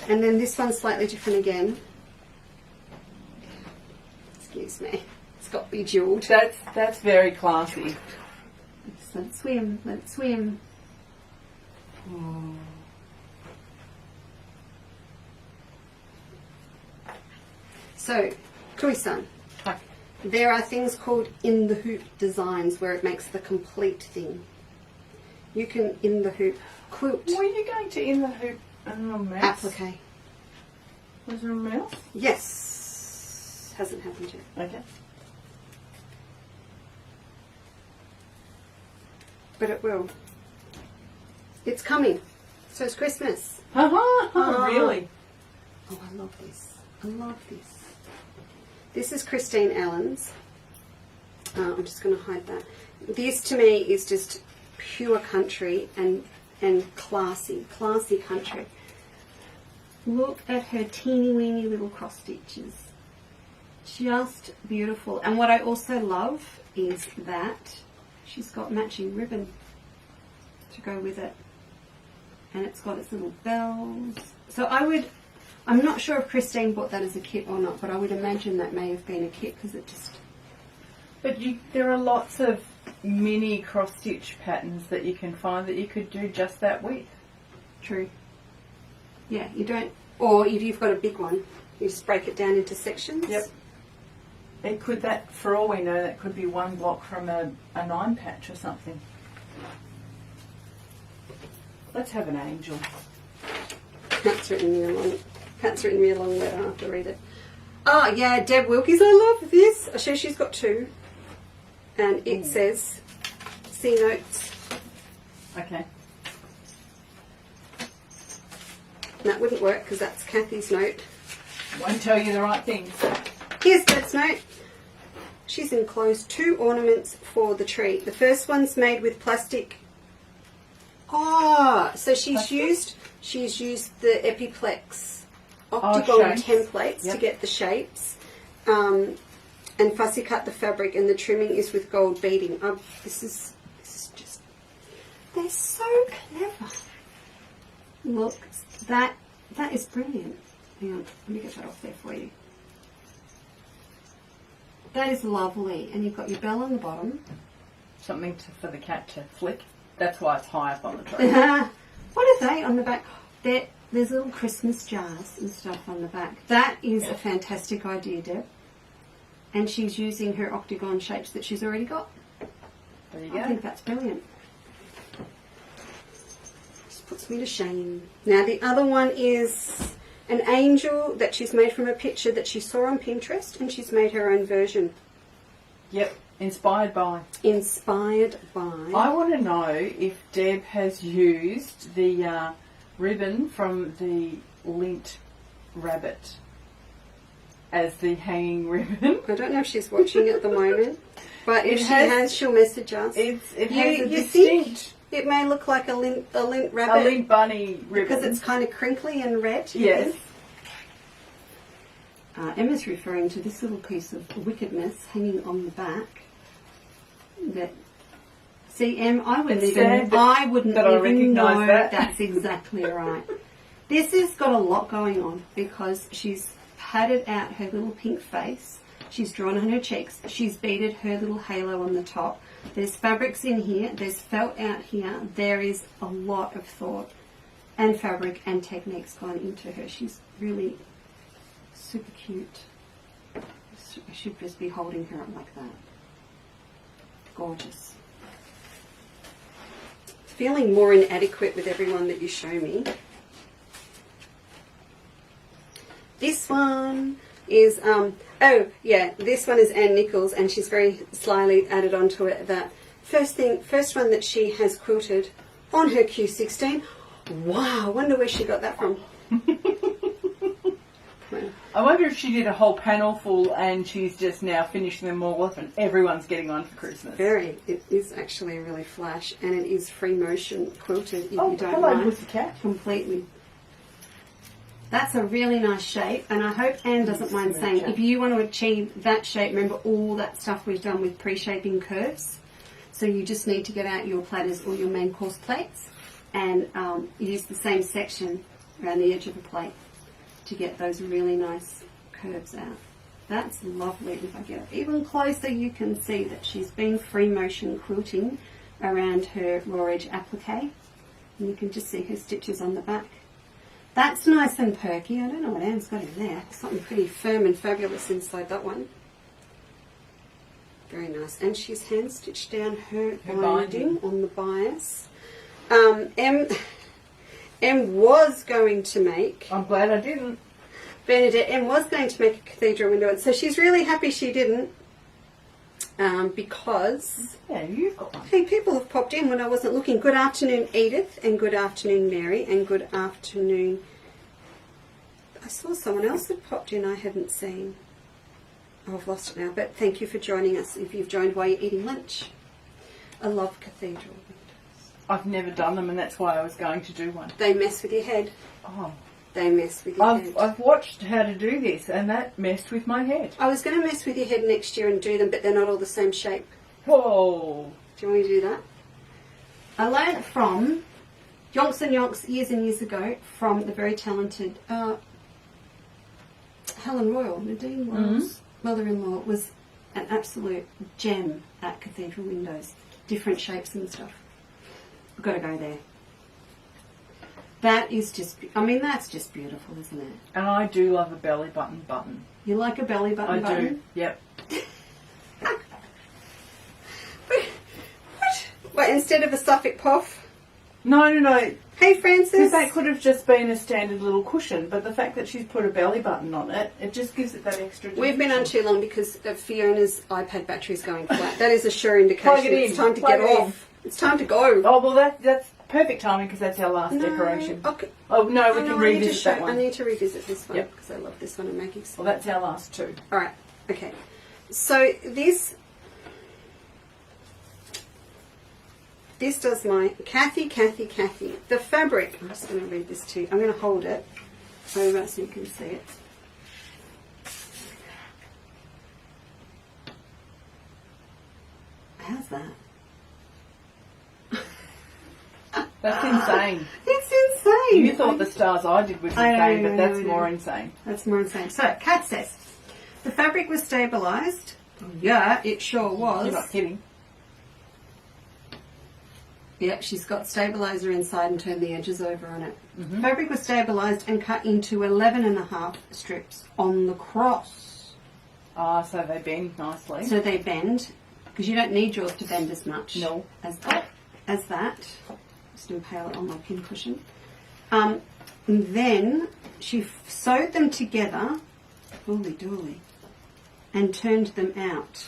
And then this one's slightly different again. Excuse me. It's got bejeweled. That's very classy. Just let it swim. Let it swim. So, Kui-san, Hi. there are things called in the hoop designs where it makes the complete thing. You can in the hoop quilt Were you going to in the hoop and a mouse? applique. Was there a mouse? Yes, hasn't happened yet, Okay. but it will. It's coming. So it's Christmas. Really? Oh, I love this. I love this. This is Christine Allen's. I'm just going to hide that. This to me is just pure country and classy country. Look at her teeny weeny little cross stitches. Just beautiful. And what I also love is that she's got matching ribbon to go with it. And it's got its little bells. So I'm not sure if Christine bought that as a kit or not, but I would imagine that may have been a kit because it just... But there are lots of mini cross stitch patterns that you can find that you could do just that with. True. Yeah, you don't... Or if you've got a big one, you just break it down into sections. Yep. It could, that for all we know, that could be one block from a 9 patch or something. Let's have an angel. Pat's written me a long letter. I have to read it. Oh, yeah, Deb Wilkie's. I love this. I show she's got two. And it says, C notes. Okay. That wouldn't work because that's Kathy's note. Won't tell you the right things. Here's Deb's note. She's enclosed 2 ornaments for the tree. The first one's made with plastic. Oh, so she's used the Epiplex octagon shapes. templates to Yep. get the shapes, and fussy cut the fabric, and the trimming is with gold beading. This is just, they're so clever. Look, that is brilliant. Hang on, let me get that off there for you. That is lovely, and you've got your bell on the bottom. Something for the cat to flick. That's why it's high up on the tree. What are they on the back? There's little Christmas jars and stuff on the back. That is a fantastic idea, Deb. And she's using her octagon shapes that she's already got. There you I go. think that's brilliant. Just puts me to shame. Now the other one is an angel that she's made from a picture that she saw on Pinterest, and she's made her own version. Yep. Inspired by. Inspired by. I want to know if Deb has used the ribbon from the lint rabbit as the hanging ribbon. I don't know if she's watching at the moment, but if It she has- has, she'll message us. It has a you distinct, It may look like a lint a rabbit lint bunny ribbon. because it's kind of crinkly and red. Yes. Emma's referring to this little piece of wickedness hanging on the back. That, see, Em, I wouldn't It's even sad that I know recognise that. that's exactly right. This has got a lot going on because she's padded out her little pink face. She's drawn on her cheeks. She's beaded her little halo on the top. There's fabrics in here. There's felt out here. There is a lot of thought and fabric and techniques gone into her. She's really super cute. I should just be holding her up like that. Gorgeous. feeling more inadequate with everyone that you show me. This one is, this one is Ann Nichols, and she's very slyly added onto it that first one that she has quilted on her Q16. Wow, I wonder where she got that from. I wonder if she did a whole panel full and she's just now finishing them all off and everyone's getting on for Christmas. It is actually really flash, and it is free motion quilted if you don't hello, mind. pussycat. Completely. That's a really nice shape, and I hope Anne doesn't mind saying, if you want to achieve that shape, remember all that stuff we've done with pre-shaping curves. So you just need to get out your platters or your main course plates and use the same section around the edge of a plate to get those really nice curves out. That's lovely. If I get it even closer, you can see that she's been free motion quilting around her raw edge applique, and you can just see her stitches on the back. That's nice and perky. I don't know what Anne's got in there. Something pretty firm and fabulous inside that one. Very nice. And she's hand stitched down her binding on the bias. Em was going to make... I'm glad I didn't. Bernadette, Em was going to make a cathedral window. So she's really happy she didn't. Because... Yeah, you've got one. Hey, people have popped in when I wasn't looking. Good afternoon, Edith, and good afternoon, Mary, and good afternoon... I saw someone else that popped in I hadn't seen. Oh, I've lost it now, but thank you for joining us if you've joined while you're eating lunch. I love cathedral windows. I've never done them and that's why I was going to do one. They mess with your head. Oh. They mess with your head. I've watched how to do this and that messed with my head. I was going to mess with your head next year and do them, but they're not all the same shape. Whoa. Do you want me to do that? I learned from Yonks and Yonks years and years ago from the very talented Helen Royal. Nadine Royal's mother-in-law was an absolute gem at cathedral windows. Different shapes and stuff. I've got to go there. That is just, I mean, that's just beautiful, isn't it? And I do love a belly button. You like a belly button I button? do, yep. What, instead of a Suffolk puff? No. Hey, Francis. Because that could have just been a standard little cushion, but the fact that she's put a belly button on it, it just gives it that extra dimension. We've been on too long because of Fiona's iPad battery's going flat. That is a sure indication. Plug it in. It's time to Plug get it in. off. It's time to go. Oh, well, that's perfect timing because that's our last decoration. Okay. Oh, no, we can I revisit that one. I need to revisit this one Yep. because I love this one and making Well, that's our last two. All right. Okay. So this does my Kathy. The fabric. I'm just going to read this to you. I'm going to hold it over so you can see it. How's that? That's insane. It's insane. You thought the stars I did was insane, but that's more insane. That's more insane. So, Kat says, the fabric was stabilised. Yeah, it sure was. You're not kidding. Yep, she's got stabiliser inside and turned the edges over on it. Fabric was stabilised and cut into 11.5 strips on the cross. Ah, so they bend nicely. So they bend, because you don't need yours to bend as much as that. Just impale it on my pin cushion. And then she sewed them together, holy dooly, and turned them out.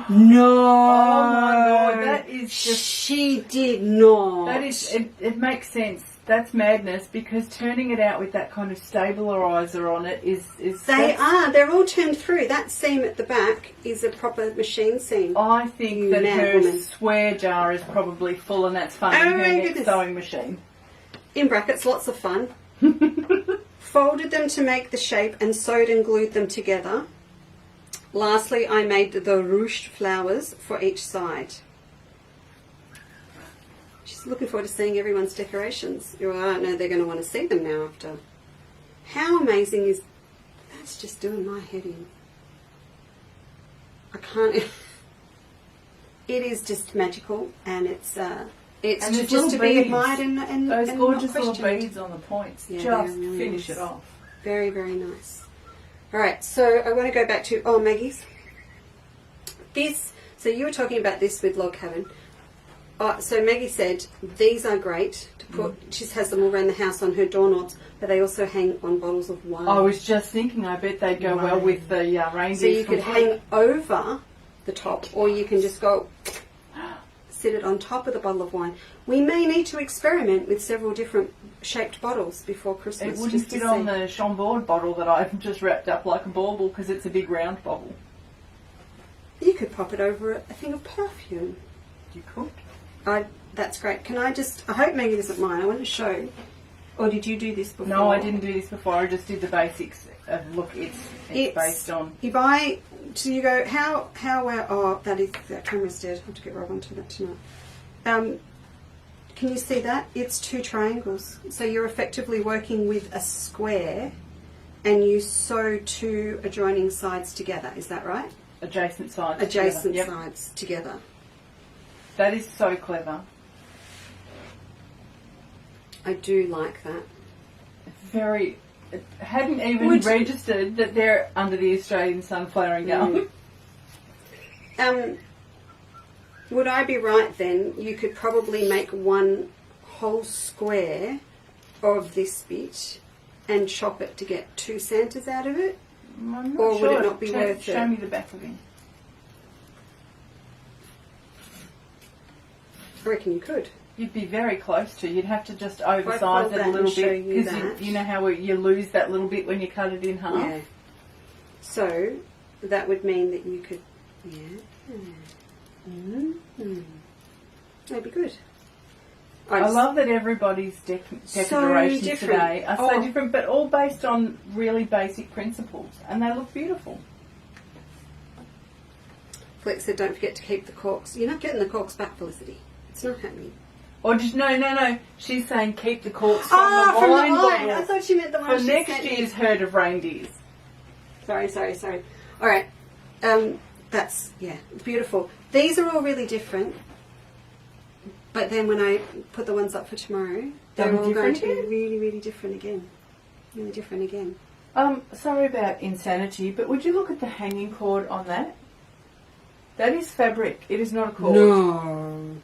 No! Oh my God, that is just... She did not. That is, it makes sense. That's madness because turning it out with that kind of stabiliser on it is They're all turned through. That seam at the back is a proper machine seam. I think that her swear jar is probably full and that's funding her next sewing machine. In brackets, lots of fun. Folded them to make the shape and sewed and glued them together. Lastly, I made the ruched flowers for each side. She's looking forward to seeing everyone's decorations. I don't know they're going to want to see them now after. How amazing is... That's just doing my head in. I can't... It is just magical and it's just to be admired and those gorgeous little questioned. beads on the points. Yeah, just really finish nice. it off. Very, very nice. All right, so I want to go back to, Maggie's. So you were talking about this with Log Cabin. So Maggie said these are great to put. She has them all around the house on her doorknobs, but they also hang on bottles of wine. I was just thinking, I bet they'd go well with the reindeer. So you could hang over the top, or you can just go sit it on top of the bottle of wine. We may need to experiment with several different shaped bottles before Christmas. It wouldn't fit on the Chambord bottle that I've just wrapped up like a bauble because it's a big round bottle. You could pop it over a thing of perfume. You could. That's great. Can I just... I hope Maggie doesn't mind. I want to show... Or did you do this before? No, I didn't do this before. I just did the basics. Look, it's based on... If I... So you go, how well... Oh, that camera's dead. I have to get Rob onto that tonight. Can you see that? It's 2 triangles. So you're effectively working with a square and you sew 2 adjoining sides together. Is that right? Adjacent sides Adjacent together. sides together. That is so clever. I do like that. Very... It hadn't even registered that they're under the Australian sunflower gum. Would I be right then? You could probably make one whole square of this bit and chop it to get 2 Santas out of it? I'm not Or sure. would it not be worth it? Show me the back of him. I reckon you could. You'd be very close to. You'd have to just oversize fold it that a little and show bit you because that. you know how you lose that little bit when you cut it in half. Yeah. So that would mean that you could, that'd be good. I love that everybody's decorations different. today are so Oh. different, but all based on really basic principles, and they look beautiful. Flex said, "Don't forget to keep the corks." You're not getting the corks back, Felicity. It's not happening. Or just no. She's saying keep the corks from the from the wine wine. bottle I thought she meant the one for she next sent me. year's herd of reindeers. Sorry. All right. That's beautiful. These are all really different. But then when I put the ones up for tomorrow, they're all going to be really, really different again. Really different again. Sorry about insanity, but would you look at the hanging cord on that? That is fabric. It is not a cord. No.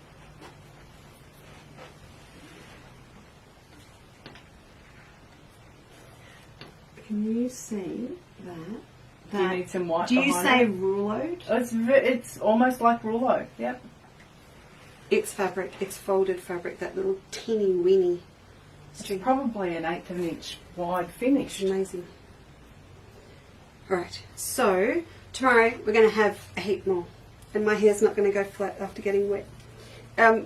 Can you see that? You need some white Do you behind say it. rouleaued? It's almost like rouleau. Yep. It's fabric. It's folded fabric. That little teeny weeny It's string. probably an 1/8 of an inch wide finish. Amazing. Alright, so tomorrow we're going to have a heap more. And my hair's not going to go flat after getting wet. We're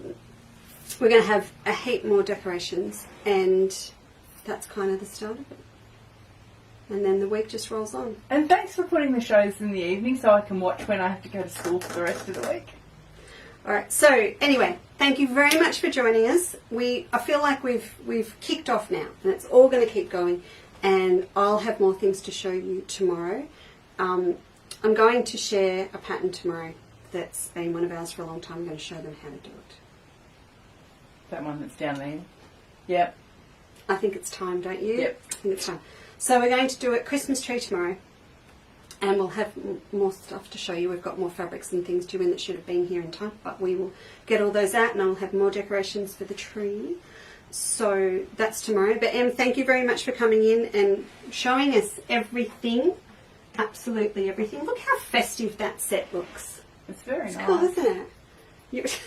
going to have a heap more decorations, and that's kind of the start of it. And then the week just rolls on. And thanks for putting the shows in the evening so I can watch when I have to go to school for the rest of the week. Alright, so anyway, thank you very much for joining us. I feel like we've kicked off now, and it's all going to keep going. And I'll have more things to show you tomorrow. I'm going to share a pattern tomorrow that's been one of ours for a long time. I'm going to show them how to do it. That one that's down there. Yep. I think it's time, don't you? Yep. I think it's time. So we're going to do a Christmas tree tomorrow, and we'll have more stuff to show you. We've got more fabrics and things due in that should have been here in time, but we will get all those out, and I'll have more decorations for the tree. So that's tomorrow. But Em, thank you very much for coming in and showing us everything. Absolutely everything. Look how festive that set looks. It's very nice. Cool, isn't it?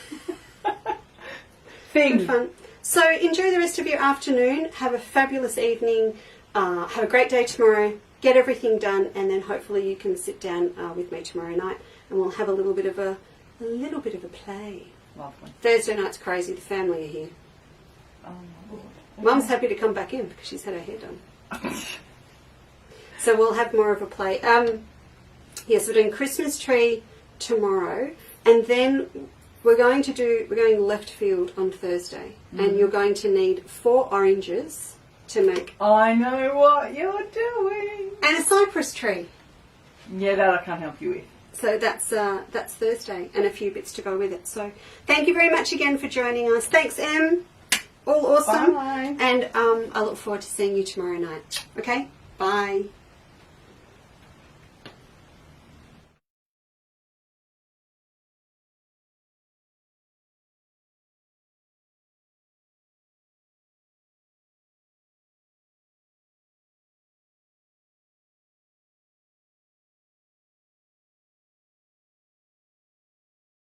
Thing. Fun. So enjoy the rest of your afternoon. Have a fabulous evening. Have a great day tomorrow. Get everything done, and then hopefully you can sit down with me tomorrow night, and we'll have a little bit of a play. Lovely. Thursday night's crazy. The family are here. Oh my Lord. Mum's happy to come back in because she's had her hair done. So we'll have more of a play. Yes, we're doing Christmas tree tomorrow, and then we're going left field on Thursday, and you're going to need 4 oranges to make, I know what you're doing. and a cypress tree. Yeah, that I can't help you with. So that's Thursday, and a few bits to go with it. So thank you very much again for joining us. Thanks, Em. All awesome. Bye. And I look forward to seeing you tomorrow night. Okay? Bye.